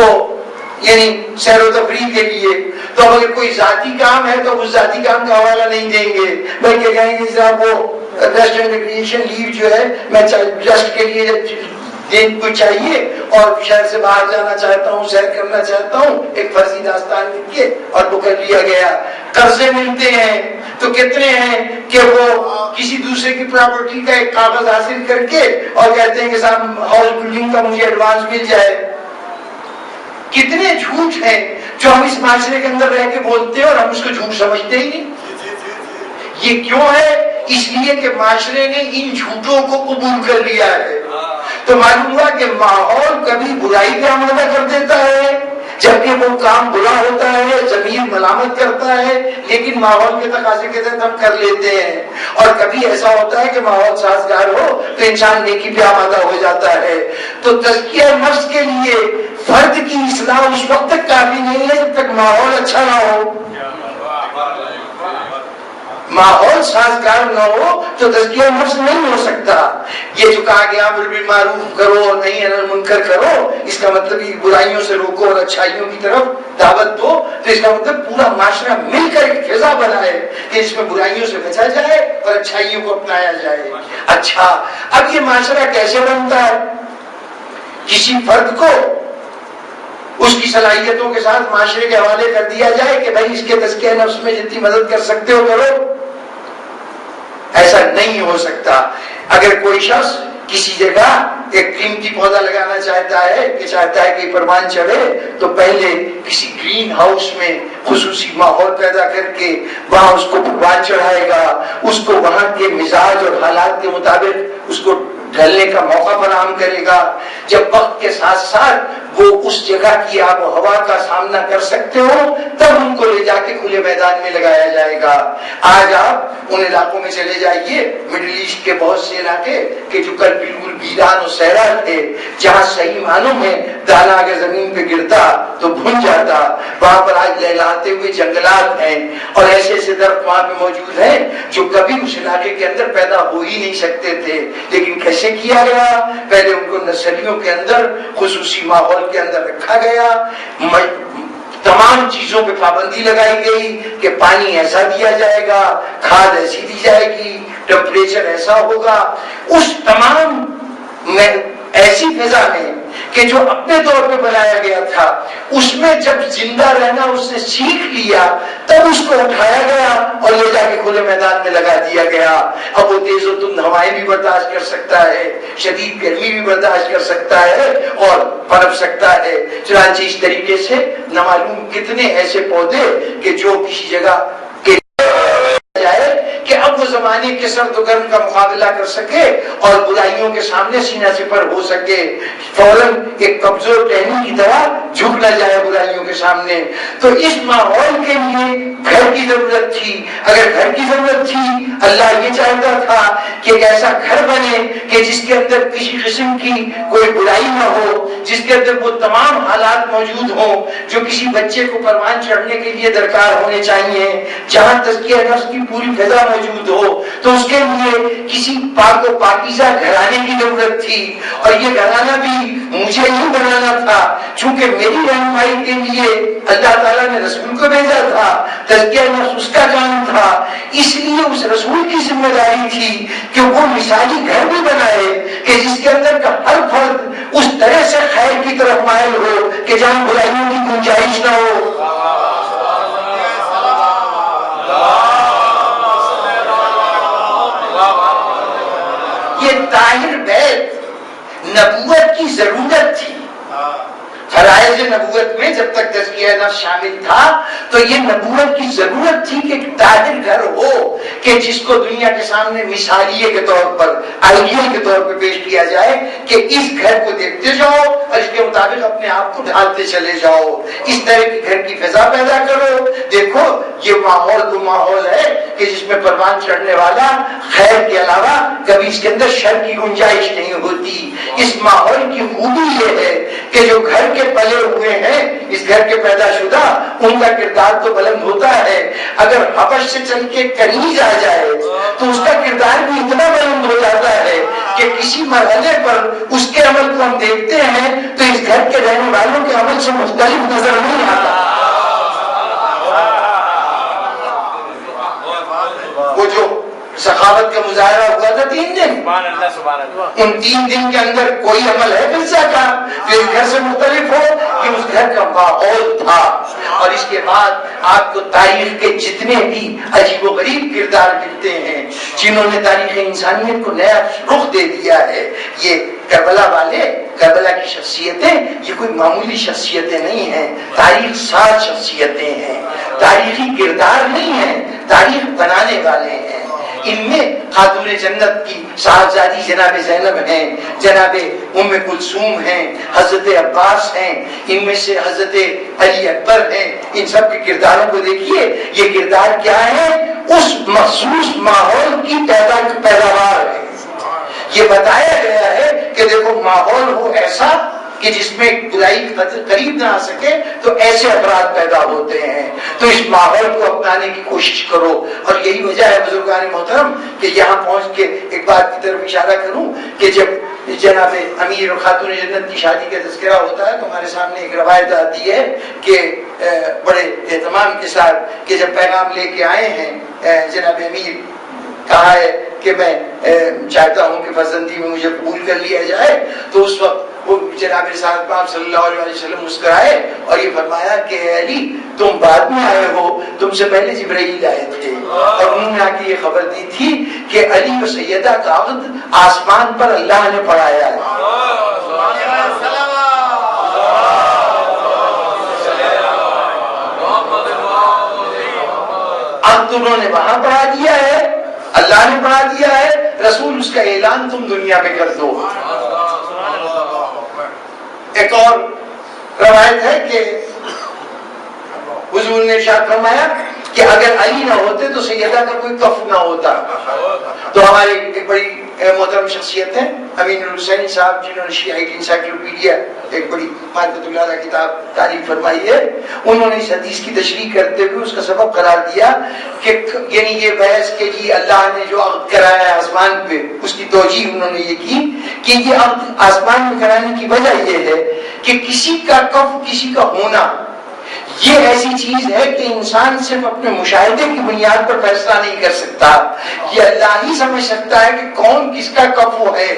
یعنی سیر و تفریح کے لیے، تو اگر کوئی ذاتی کام ہے تو اس ذاتی کام کا حوالہ نہیں دیں گے بلکہ کہیں گے صاحب وہ ریسٹ اینڈ ریکریشن لیو جو ہے میں ریسٹ کے لیے دن کو چاہیے اور شہر سے باہر جانا چاہتا ہوں، سیر کرنا چاہتا ہوں، ایک فرضی داستان لکھ کے اور وہ کر لیا گیا۔ قرضے ملتے ہیں تو کتنے ہیں کہ وہ کسی دوسرے کی پراپرٹی کا ایک کاغذ حاصل کر کے اور کہتے ہیں کہ صاحب ہاؤس بلڈنگ کا مجھے ایڈوانس مل جائے۔ کتنے جھوٹ ہیں جو ہم اس معاشرے کے اندر رہ کے بولتے ہیں اور ہم اس کو جھوٹ سمجھتے ہی نہیں۔ یہ کیوں ہے؟ اس لیے کہ معاشرے نے ان جھوٹوں کو قبول کر لیا ہے۔ تو معلوم ہوا کہ ماحول کبھی برائی کا آمادہ کر دیتا ہے جبکہ وہ کام برا ہوتا ہے، ضمیر ملامت کرتا ہے، لیکن ماحول کے تقاضے کے تحت ہم کر لیتے ہیں۔ اور کبھی ایسا ہوتا ہے کہ ماحول سازگار ہو تو انسان نیکی پہ آمادہ ہو جاتا ہے۔ تو تزکیہ نفس کے لیے فرد کی اصلاح اس وقت تک کافی نہیں ہے جب تک ماحول اچھا نہ ہو۔ ماحول سازگار نہ ہو تو تزکیہ نفس نہیں ہو سکتا۔ یہ جو کہا گیا امر بالمعروف کرو، نہیں عن المنکر کرو، اس کا مطلب یہ برائیوں سے روکو اور اچھائیوں کی طرف دعوت دو، تو اس کا مطلب پورا معاشرہ مل کر ایک فضا بنائے کہ اس میں برائیوں سے بچا جائے اور اچھائیوں کو اپنایا جائے۔ اچھا اب یہ معاشرہ کیسے بنتا ہے؟ کسی فرد کو اس کی صلاحیتوں کے ساتھ معاشرے کے حوالے کر دیا جائے کہ بھائی اس کے تزکیہ نفس میں جتنی مدد کر سکتے ہو کرو، ایسا نہیں ہو سکتا۔ اگر کوئی شخص کسی جگہ ایک قیمتی پودا لگانا چاہتا ہے کہ پروان چڑھے تو پہلے کسی گرین ہاؤس میں خصوصی ماحول پیدا کر کے وہاں اس کو پروان چڑھائے گا، اس کو وہاں کے مزاج اور حالات کے مطابق اس کو ڈھلنے کا موقع فراہم کرے گا۔ جب وقت کے ساتھ ساتھ وہ اس جگہ کی آب و ہوا کا سامنا کر سکتے ہو تب ان کو لے جا کے کھلے میدان میں لگایا جائے گا۔ آج آپ ان علاقوں میں چلے جائیے، مڈل ایسٹ کے بہت سے علاقے کہ جو کل بالکل ویران و صحرا تھے، جہاں صحیح معنوں میں دانا اگر زمین پہ گرتا تو بھن جاتا، وہاں پر آج لہلاتے ہوئے جنگلات ہیں اور ایسے ایسے درخت وہاں پہ موجود ہیں جو کبھی اس علاقے کے اندر پیدا ہو ہی نہیں سکتے تھے، لیکن کیسے کیا گیا؟ پہلے ان کو نرسریوں کے اندر خصوصی ماحول کے اندر رکھا گیا، تمام چیزوں پہ پابندی لگائی گئی کہ پانی ایسا دیا جائے گا، کھاد ایسی دی جائے گی، ٹمپریچر ایسا ہوگا۔ اس تمام میں ایسی فضا میں کہ جو اپنے طور پہ بنایا گیا تھا، اس میں جب زندہ رہنا اس نے سیکھ لیا تب اس کو اٹھایا گیا اور لے جا کے کھلے میدان میں لگا دیا گیا۔ اب وہ تیز و تند ہوائیں بھی برداشت کر سکتا ہے، شدید گرمی بھی برداشت کر سکتا ہے اور پنپ سکتا ہے۔ چنانچہ اس طریقے سے نہ معلوم کتنے ایسے پودے کہ جو کسی جگہ کے جائے کہ اب وہ زمانے کے سرد و گرم کا مقابلہ کر سکے اور برائیوں کے سامنے سینہ سپر ہو سکے، فوراً ایک کمزور ٹہنی کی طرح جھک نہ جائے برائیوں کے سامنے۔ تو اس ماحول کے لیے گھر کی ضرورت تھی۔ اگر گھر کی ضرورت تھی، اللہ یہ چاہتا تھا کہ ایک ایسا گھر بنے کہ جس کے اندر کسی قسم کی کوئی برائی نہ ہو، جس کے اندر وہ تمام حالات موجود ہوں جو کسی بچے کو پروان چڑھنے کے لیے درکار ہونے چاہیے، جہاں تزکیہ نفس کی پوری فضا موجود ہو۔ تو اس کے لیے کسی پاک و پاکیزہ گھرانے کی ضرورت تھی، اور یہ گھرانہ بھی مجھے ہی بنانا تھا، چونکہ میری رہنمائی کے لیے اللہ تعالیٰ نے رسول کو بھیجا تھا، تزکیہ نفس اس کا کام تھا، اس لیے اس رسول کی ذمہ داری تھی کہ وہ مثالی گھر بھی بنائے کہ جس کے اندر کا ہر فرد اس طرح سے خیر کی طرف مائل ہو کہ جہاں برائیوں کی گنجائش نہ ہو۔ یہ طاہر بیت نبوت کی ضرورت تھی۔ فرائض نبوت میں جب تک تزکیہ نفس شامل تھا تو یہ نبوت کی ضرورت تھی کہ طاہر گھر ہو کہ جس کو دنیا کے سامنے مثالیے کے طور پر، آئیڈیل کے طور پر پیش کیا جائے کہ اس گھر کو دیکھتے جاؤ اور اس کے مطابق اپنے آپ کو ڈھالتے چلے جاؤ، اس طرح کی گھر کی فضا پیدا کرو۔ دیکھو یہ ماحول وہ ماحول ہے کہ جس میں پروان چڑھنے والا خیر کے علاوہ کبھی اس کے اندر شر کی گنجائش نہیں ہوتی۔ اس ماحول کی خوبی یہ ہے کہ جو گھر کے پلے ہوئے ہیں، اس گھر کے پیدا شدہ، ان کا کردار تو بلند ہوتا ہے۔ اگر حبش سے چل کے کنیز آ جائے تو اس کا کردار بھی اتنا بلند ہو جاتا ہے کہ کسی مرحلے پر اس کے عمل کو ہم دیکھتے ہیں تو اس گھر کے رہنے والوں کے عمل سے مختلف نظر نہیں آتا۔ وہ جو سخاوت کا مظاہرہ ہوا تھا 3 دن، ان 3 دن کے اندر کوئی عمل ہے فضا کا جو اس گھر سے مختلف ہو؟ کہ اس گھر کا ماحول تھا۔ اور اس کے بعد آپ کو تاریخ کے جتنے بھی عجیب و غریب کردار ملتے ہیں جنہوں نے تاریخ انسانیت کو نیا رخ دے دیا ہے، یہ کربلا والے، کربلا کی شخصیتیں یہ کوئی معمولی شخصیتیں نہیں ہیں، تاریخ ساز شخصیتیں ہیں، تاریخی کردار نہیں ہیں، تاریخ بنانے والے ہیں۔ ان میں خاتون جنت کی صاحبزادی جناب زینب ہیں، جناب ام کلثوم ہیں، حضرت عباس ہیں، ان میں سے حضرت علی اکبر ہیں۔ ان سب کے کرداروں کو دیکھیے، یہ کردار کیا ہے؟ اس مخصوص ماحول کی پیداوار ہے۔ یہ بتایا گیا ہے کہ دیکھو ماحول ہو ایسا کہ جس میں برائی قریب نہ آ سکے تو ایسے افراد پیدا ہوتے ہیں، تو اس ماحول کو اپنانے کی کوشش کرو۔ اور یہی وجہ ہے بزرگان محترم کہ یہاں پہنچ کے ایک بات کی طرف اشارہ کروں کہ جب جناب امیر اور خاتون جنت کی شادی کا تذکرہ ہوتا ہے تو ہمارے سامنے ایک روایت آتی ہے کہ بڑے اہتمام کے ساتھ کہ جب پیغام لے کے آئے ہیں جناب امیر، کہا ہے کہ میں چاہتا ہوں کہ فرزندی میں مجھے قبول کر لیا جائے، تو اس وقت وہ جناب رسالت پاک صلی اللہ علیہ وسلم مسکرائے اور یہ فرمایا کہ اے علی تم بعد میں آئے ہو، تم سے پہلے جبرائیل آئے تھے، اور انہوں نے آ کے یہ خبر دی تھی کہ علی و سیدہ کا عقد آسمان پر اللہ نے پڑھایا ہے۔ عقد انہوں نے وہاں پڑھا دیا ہے، اللہ نے پڑھا دیا ہے، رسول اس کا اعلان تم دنیا میں کر دو۔ ایک اور روایت ہے کہ حضور نے ارشاد فرمایا کہ اگر علی نہ ہوتے تو سیدہ کا کوئی کف نہ ہوتا۔ تو ہمارے ایک بڑی محترم شخصیت ہے امین الحسینی صاحب، جنہوں نے شیعہ انسائکلوپیڈیا ایک بڑی مادۃ اللہ کتاب تعریف فرمائی ہے، انہوں نے اس حدیث کی تشریح کرتے ہوئے اس کا سبب قرار دیا کہ یعنی یہ بحث کہ جی اللہ نے جو عقد کرایا ہے آسمان پہ، اس کی توجیہ انہوں نے یہ کی کہ یہ عقد آسمان میں کرانے کی وجہ یہ ہے کہ کسی کا کف، کسی کا ہونا یہ ایسی چیز ہے کہ انسان صرف اپنے مشاہدے کی بنیاد پر فیصلہ نہیں کر سکتا، یہ اللہ ہی سمجھ سکتا ہے کہ کون کس کا کف ہے۔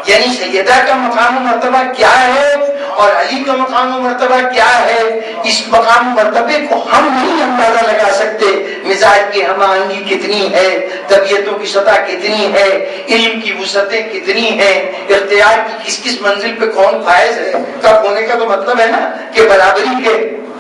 یعنی سیدہ کا مقام و مرتبہ کیا ہے اور علی کا مقام و مرتبہ کیا ہے، اس مقام و مرتبے کو ہم نہیں اندازہ لگا سکتے۔ مزاج کی ہم آہنگی کتنی ہے، طبیعتوں کی سطح کتنی ہے، علم کی وسعتیں کتنی ہیں، اختیار کی کس کس منزل پہ کون فائز ہے۔ کب ہونے کا تو مطلب ہے نا کہ برابری کے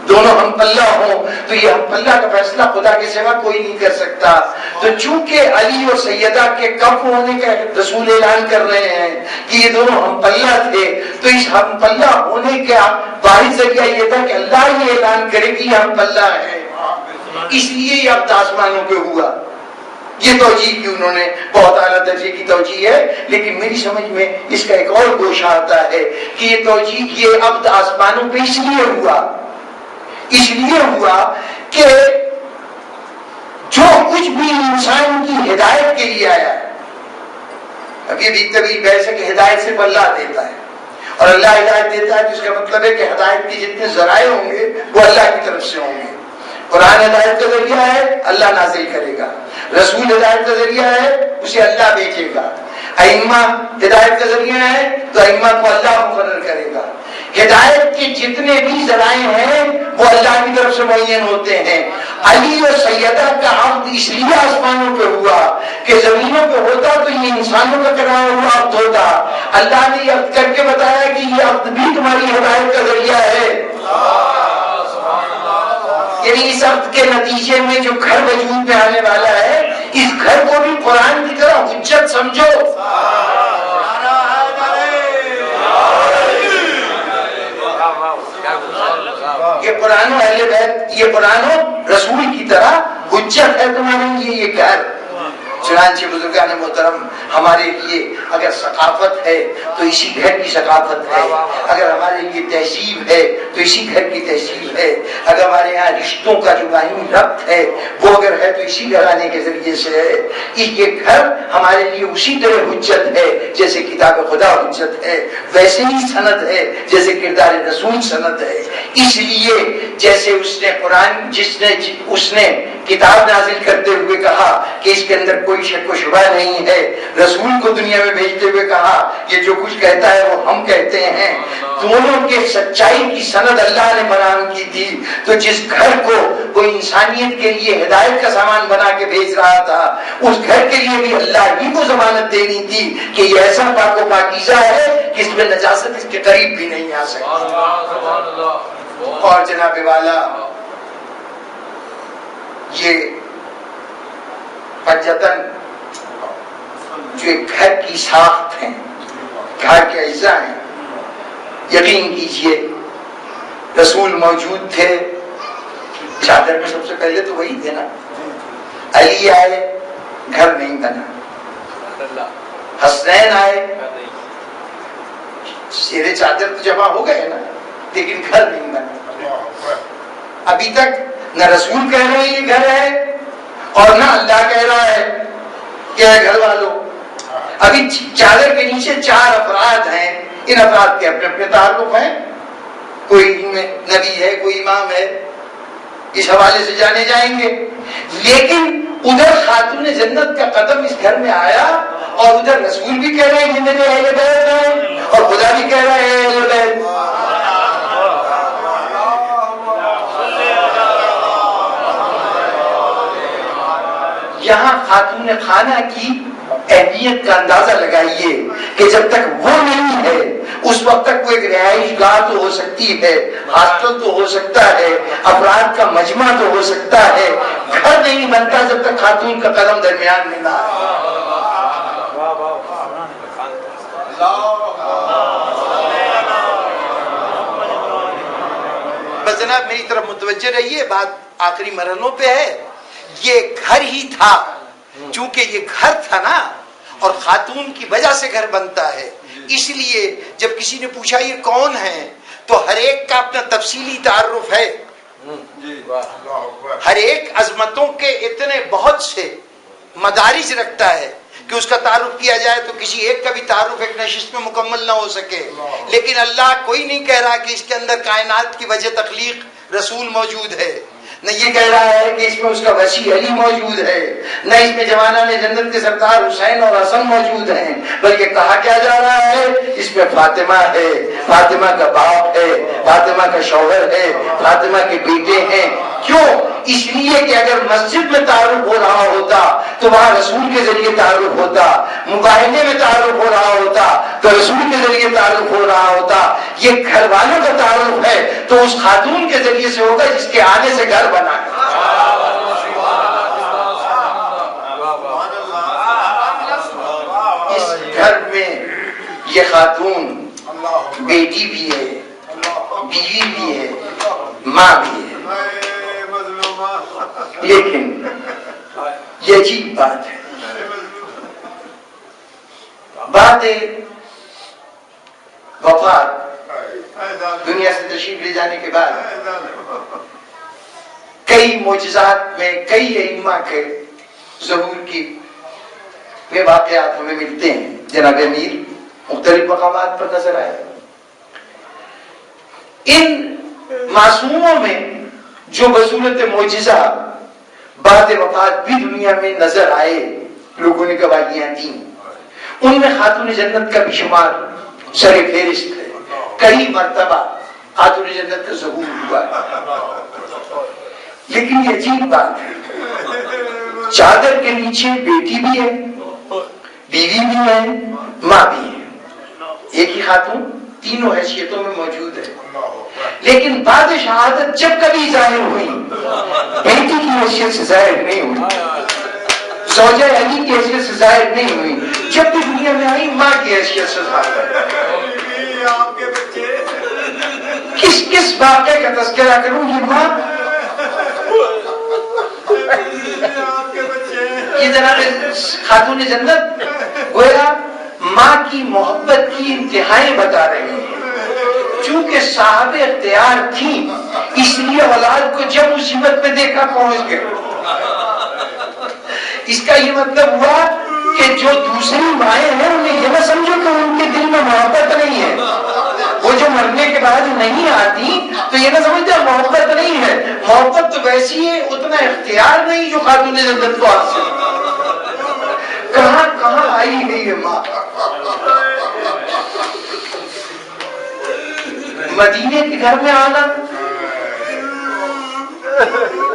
دونوں ہم پلہ ہوں، تو یہ ہم پلہ کا فیصلہ خدا کے سوا کوئی نہیں کر سکتا۔ تو چونکہ علی اور سیدہ کے کف ہونے کا رسول اعلان کر رہے ہیں کہ یہ دونوں ہم پلہ تھے، تو اس ہم پلہ ہونے کا واحد ذریعہ یہ تھا کہ اللہ یہ اعلان کرے کہ یہ ہم پلہ ہے، اس لیے یہ عقد آسمانوں پہ ہوا۔ یہ توجیہ کی انہوں نے بہت اعلیٰ درجے کی توجیہ ہے، لیکن میری سمجھ میں اس کا ایک اور گوشہ آتا ہے کہ یہ توجیہ یہ عقد آسمانوں پہ اس لیے ہوا کہ جو کچھ بھی انسان کی ہدایت کے لیے آیا ہے، اب یہ بھی طویل بحث ہے کہ ہدایت صرف اللہ دیتا ہے، اور اللہ ہدایت دیتا ہے تو اس کا مطلب ہے کہ ہدایت کے جتنے ذرائع ہوں گے وہ اللہ کی طرف سے ہوں گے۔ قرآن ہدایت کا ذریعہ ہے، اللہ نازل کرے گا، رسول ہدایت کا ذریعہ ہے، اسے اللہ بھیجے گا، ائمہ ہدایت کا ذریعہ ہے تو ائمہ کو اللہ مقرر کرے گا۔ ہدایت کے جتنے بھی ذرائع ہیں وہ اللہ کی طرف سے معین ہوتے ہیں۔ علی اور سیدہ کا عقد اس لیے آسمانوں پہ ہوا کہ زمینوں پہ ہوتا تو یہ انسانوں کا کرایا ہوا عقد ہوتا۔ اللہ نے یہ عقد کر کے بتایا کہ یہ عقد بھی تمہاری ہدایت کا ذریعہ ہے۔ یعنی اس عقد کے نتیجے میں جو گھر وجود میں آنے والا ہے، اس گھر کو بھی قرآن کی طرح حجت سمجھو۔ یہ قرآن و اہل بیت، یہ قرآن و رسول کی طرح حجت ہے تمہارے لیے یہ گھر۔ چنانچہ بزرگان محترم ہمارے لیے اگر ثقافت ہے تو اسی گھر کی ثقافت ہے، اگر ہمارے لیے تہذیب ہے تو اسی گھر کی تہذیب ہے، اگر ہمارے یہاں رشتوں کا جو باہمی ربط ہے وہ اگر ہے تو اسی گھرانے کے ذریعے سے ہے۔ یہ گھر ہمارے لیے اسی طرح حجت ہے جیسے کتاب خدا حجت ہے، ویسے ہی سند ہے جیسے کردار رسول سند ہے۔ اس لیے جیسے اس نے کتاب نازل کرتے ہوئے کہا کہ اس کے اندر کوئی شک و شبہ نہیں ہے، رسول کو دنیا میں بھیجتے ہوئے کہا یہ جو کچھ کہتا ہے وہ ہم کہتے ہیں، دونوں کے سچائی کی سند اللہ نے فراہم کی تھی۔ تو جس گھر کو وہ انسانیت کے لیے ہدایت کا سامان بنا کے بھیج رہا تھا، اس گھر کے لیے بھی اللہ ہی کو ضمانت دینی تھی کہ یہ ایسا پاک و پاکیزہ ہے کہ اس میں نجاست اس کے قریب بھی نہیں آ سکتی۔ اور جناب والا یہ پنجتن جو ایک گھر کی ساخت ہے، گھر کے اجزاء ہیں، یقین کیجئے رسول موجود تھے، چادر میں سب سے پہلے تو وہی تھے نا، علی آئے گھر نہیں بنا، حسنین آئے سیرے چادر تو جمع ہو گئے نا، لیکن گھر نہیں بنا۔ ابھی تک نہ رسول کہہ رہے ہیں یہ گھر ہے اور نہ اللہ کہہ رہا ہے کہ اے گھر والوں۔ ابھی چادر کے نیچے 4 افراد ہیں، ان افراد کے اپنے اپنے تعلق ہیں، کوئی ان میں نبی ہے، کوئی امام ہے، اس حوالے سے جانے جائیں گے. لیکن ادھر خاتون جنت کا قدم اس گھر میں آیا اور ادھر رسول بھی کہہ رہے ہیں جنت اہل بیت ہیں اور خدا بھی کہہ رہا ہے اہل بیت. یہاں خاتون خانہ کی اہمیت کا اندازہ لگائیے کہ جب تک وہ نہیں ہے اس وقت تک وہ ایک رہائش گاہ تو ہو سکتی ہے, ہاسٹل تو ہو سکتا ہے, افراد کا مجمع تو ہو سکتا ہے, گھر نہیں بنتا جب تک خاتون کا قدم درمیان میں نہ آئے. بس جناب میری طرف متوجہ رہیے, بات آخری مرحلوں پہ ہے. یہ گھر ہی تھا, چونکہ یہ گھر تھا نا, اور خاتون کی وجہ سے گھر بنتا ہے. اس لیے جب کسی نے پوچھا یہ کون ہے تو ہر ایک کا اپنا تفصیلی تعارف ہے. ہر ایک عظمتوں کے اتنے بہت سے مدارج رکھتا ہے کہ اس کا تعارف کیا جائے تو کسی ایک کا بھی تعارف ایک نشست میں مکمل نہ ہو سکے. لیکن اللہ کوئی نہیں کہہ رہا کہ اس کے اندر کائنات کی وجہ تخلیق رسول موجود ہے, نہ یہ کہہ رہا ہے کہ اس میں اس کا وسیع علی موجود ہے, نہ اس میں جوانان جنت کے سردار حسین اور حسن موجود ہیں, بلکہ کہا کیا جا رہا ہے اس میں فاطمہ ہے, فاطمہ کا باپ ہے, فاطمہ کا شوہر ہے, فاطمہ کے بیٹے ہیں. کیوں؟ اس لیے کہ اگر مسجد میں تعارف ہو رہا ہوتا تو وہاں رسول کے ذریعے تعارف ہوتا, مباہنے میں تعارف ہو رہا ہوتا تو رسول کے ذریعے تعارف ہو رہا ہوتا. یہ گھر والوں کا تعارف ہے تو اس خاتون کے ذریعے سے ہوگا جس کے آنے سے گھر بنا ہے. اس گھر میں یہ خاتون بیٹی بھی ہے, بیوی بھی ہے, ماں بھی ہے. لیکن یہ عجیب بات ہے, بات وفات دنیا سے تشریف لے جانے کے بعد کئی معجزات میں کئی ائمہ کے ظہور کی وہ واقعات ہمیں ملتے ہیں. جناب امیر مختلف مقامات پر نظر آئے. ان معصوموں میں جو بصورت معجزہ بعد وفات بھی دنیا میں نظر آئے, لوگوں نے گواہیاں دیں, ان میں خاتون جنت کا بھی شمار سر فہرست ہے. کئی مرتبہ خاتون جنت کا ظہور ہوا ہے. لیکن یہ عجیب بات ہے, چادر کے نیچے بیٹی بھی ہے, بیوی بھی ہے, ماں بھی ہے. ایک ہی خاتون تینوں حیثیتوں میں موجود ہے. لیکن بعد شہادت جب کبھی ظاہر ہوئی بیٹی کی حیثیت سے ظاہر نہیں ہوئی, زوجہ علی کی حیثیت سے ظاہر نہیں ہوئی. جب بھی دنیا میں آئی ماں کی حیثیت سے ظاہر. کس واقعے کا تذکرہ کروں, یہ ماں یہ جناب خاتون جنت گویا ماں کی محبت کی انتہائیں بتا رہے ہیں. چونکہ صاحب اختیار تھی اس لیے اولاد کو جب مصیبت میں دیکھا پہنچ گئے. اس کا یہ مطلب ہوا کہ جو دوسری مائیں ہیں انہیں یہ نہ سمجھو کہ ان کے دل میں محبت نہیں ہے. وہ جو مرنے کے بعد نہیں آتی تو یہ نہ سمجھتے محبت نہیں ہے. محبت تو ویسی ہے, اتنا اختیار نہیں جو خاتون جنت کو حاصل. کہاں کہاں آئی ہے یہ ماں. مدینے کے گھر میں آنا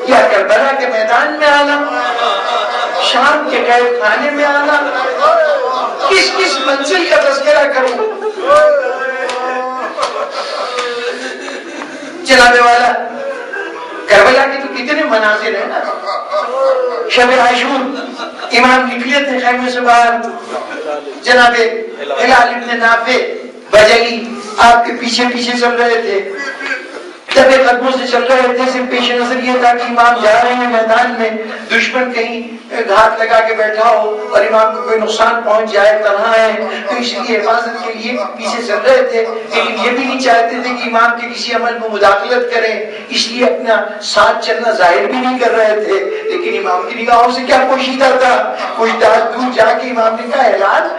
یا کربلا کے میدان میں آنا, شام کے قید خانے میں آنا, کس منزل کا تذکرہ کروں. جناب والا کربلا کے تو کتنے مناظر ہیں نا. شب عاشور امام نکلے تھے خیمے سے باہر, جناب ہلال ابن نافع بجلی آپ کے پیچھے پیچھے چل رہے تھے, دبے قدموں سے چل رہے تھے. صرف پیش نظر یہ تھا کہ امام جا رہے ہیں میدان میں, دشمن کہیں گھات لگا کے بیٹھا ہو اور امام کو کوئی نقصان پہنچ جائے, تنہا ہے, تو اس لیے حفاظت کے لیے پیچھے چل رہے تھے. لیکن یہ بھی نہیں چاہتے تھے کہ امام کے کسی عمل میں مداخلت کریں, اس لیے اپنا ساتھ چلنا ظاہر بھی نہیں کر رہے تھے. لیکن امام کی نگاہوں سے کیا پوشیدہ تھا, کچھ دور جا کے امام نے کہا اعلان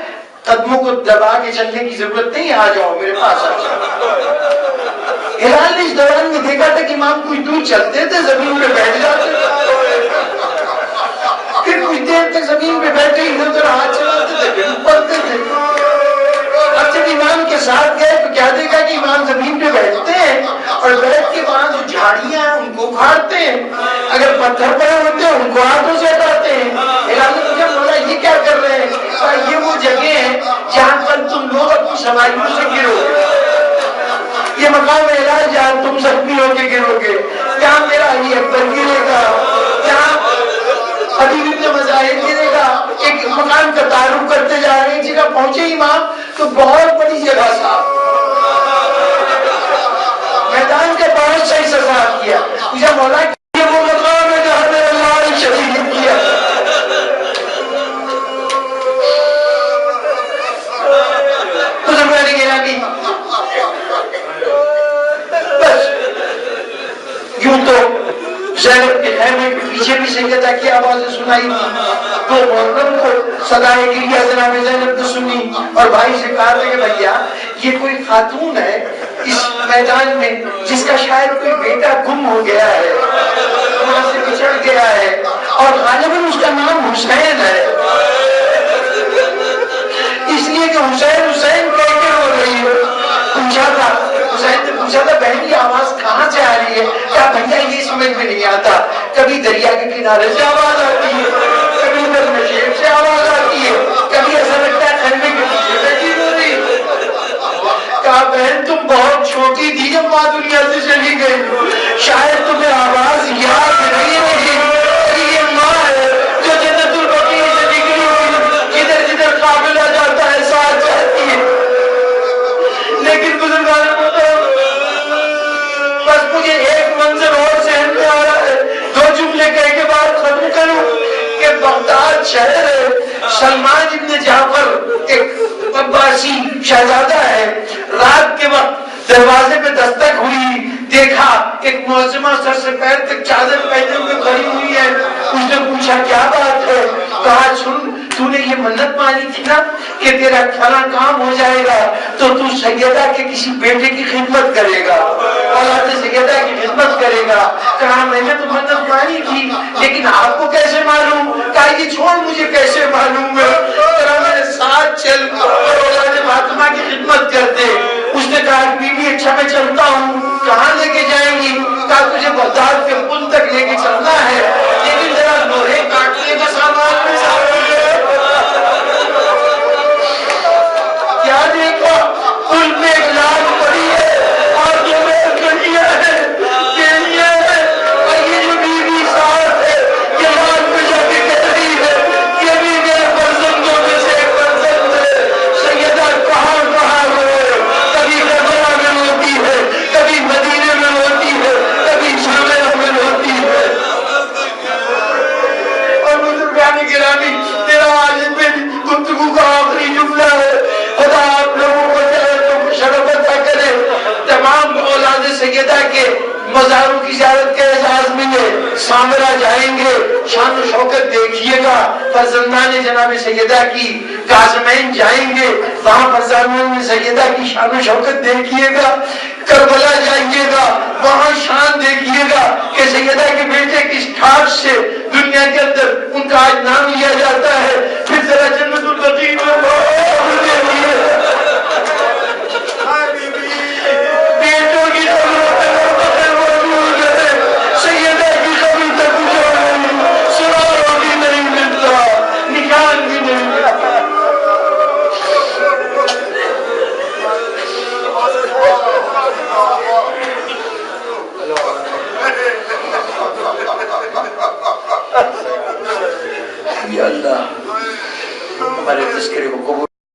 قدموں کو دبا کے چلنے کی ضرورت نہیں, آ جاؤ میرے پاس آ جاؤ. ہلال نے اس دوران میں دیکھا تھا کہ امام کچھ دور چلتے تھے، زمین پہ بیٹھ جاتے تھے، پھر کچھ دیر تک زمین پہ بیٹھے ادھر ادھر ہاتھ چلاتے تھے، پھر پڑھتے تھے۔ اب جب امام کے ساتھ گئے تو کیا دیکھا کہ امام زمین پہ بیٹھتے ہیں اور بیٹھ کے وہاں جو جھاڑیاں ہیں ان کو اکھاڑتے ہیں، اگر پتھر پڑے ہوتے ہیں ان کو ہاتھوں سے ہٹاتے ہیں۔ ہلال نے پوچھا مولا یہ کیا کر رہے ہیں؟ یہ وہ جگہ ہے جہاں پر تم لوگ اپنی سواریوں سے گرو گے، یہ مقام ہلال جہاں تم زخمی ہو کے گرو گے، جہاں میرا علی اکبر گرے گا، جہاں حبیب ابن مظاہر گرے گا۔ ایک مقام کا تعارف کرتے جا رہے ہیں، جگہ پہنچے امام تو بہت بڑی جگہ صاف، میدان کا بہت صحیح سے صاف کیا۔ مجھے مولا کہ وہ مقام ہے جہاں میں اللہ نے شہید کیا۔ بزرگان گرامی، بس یوں تو زینب کے خیمے کے پیچھے بھی سیدہ کی آوازیں سنائی تھی، تو محرم کو صدائے گریہ جناب زینب نے سنی اور بھائی سے کہا کہ بھیا یہ کوئی خاتون ہے اس میدان میں جس کا شاید کوئی بیٹا گم ہو گیا ہے، وہاں سے بچھڑ گیا ہے، اور غالباً اس کا نام حسین ہے، اس لیے کہ حسین حسین کہہ کے رو رہی ہے۔ پوچھا تھا حسین نے پوچھا تھا بہن یہ آواز کہاں سے آ رہی ہے؟ کیا بھیا یہ سمجھ میں نہیں آتا، کبھی دریا کے کنارے سے آواز آتی ہے، کبھی ادھر نشیب سے آواز آتی ہے، کبھی ایسا لگتا ہے خیمے کے پیچھے بیٹھی ہو رہی۔ کہا بہن تم بہت چھوٹی تھی جب ماں دنیا سے چلی گئی، شاید تمہیں آواز یاد نہیں رہی، یہ ماں ہے جو جنت البقیع سے نکلی ہوئی جدھر جدھر قافلہ جاتا ہے ساتھ جاتی ہے۔ لیکن بزرگان بس مجھے ایک منظر اور ذہن میں آ رہا ہے، دو جملے کہہ کے بعد ختم کروں کہ بغداد شہر ہے، سلمان ابن جعفر ایک عباسی شہزادہ ہے، رات کے وقت دروازے پہ دستک ہوئی، دیکھا ایک معظمہ سر سے پیر تک چادر پہنے ہوئے کھڑی ہوئی ہے۔ اس نے پوچھا کیا بات ہے؟ کہا سن تو نے یہ منت مانی تھی نا کہ تیرا فلاں کام ہو جائے گا تو تو سیدہ کے کسی بیٹے کی خدمت کرے گا، اولاد سیدہ کی خدمت کرے گا۔ کہا میں نے تو منت مانی تھی لیکن آپ کو کیسے معلوم؟ کہا یہ چھوڑ مجھے کیسے معلوم ہے، کہا میرے ساتھ چل اور اولاد فاطمہ کی خدمت کر دے۔ اس نے کہا بی بی اچھا میں چلتا ہوں، کہاں لے کے جائیں گی؟ کہا تجھے بغداد کے پل تک لے کے چلنا ہے لیکن ذرا لوہے کاٹنے کا سامان میں ساتھ کیا دیکھا پل میں ایک لال پڑی ہے اور دو میں گڑیاں ہیں گیلیاں ہیں، اور یہ جو بی بی ساتھ ہے یہ لال پہ جا کے کہہ رہی ہے یہ بھی میرے فرزندوں میں سے ایک فرزند ہے۔ سیدہ کہاں کہاں روئے، کبھی کربلا میں روتی ہے، کبھی مدینے میں روتی ہے، کبھی شاملہ میں روتی ہے۔ اور بزرگان گرامی میرا آج میری گفتگو کا آخری جملہ ہے، خدا آپ لوگوں کو چاہے تو شرف عطا کرے، تمام اولاد سیدہ کے مزاروں کی زیارت کا اعزاز ملے، سامرا جائیں گے شان و شوکت دیکھیے گا، فرزندان جناب سیدہ کی کاظمین جائیں گے وہاں فرزندان سیدہ کی شان و شوکت دیکھیے گا، کربلا جائیے گا وہاں شان دیکھیے گا کہ سیدہ کے بیٹے کس ٹھاٹ سے دنیا کے اندر ان کا آج نام لیا جاتا ہے۔ پھر ذرا جنت البقیع میں بیٹوں کی قبروں پہ منتقل موجود ہے، سیدہ کی قبر تک پہنچو، سراغ بھی نہیں ملتا، نشان بھی نہیں ملتا۔ یا اللہ ہمارے تذکرے کو قبول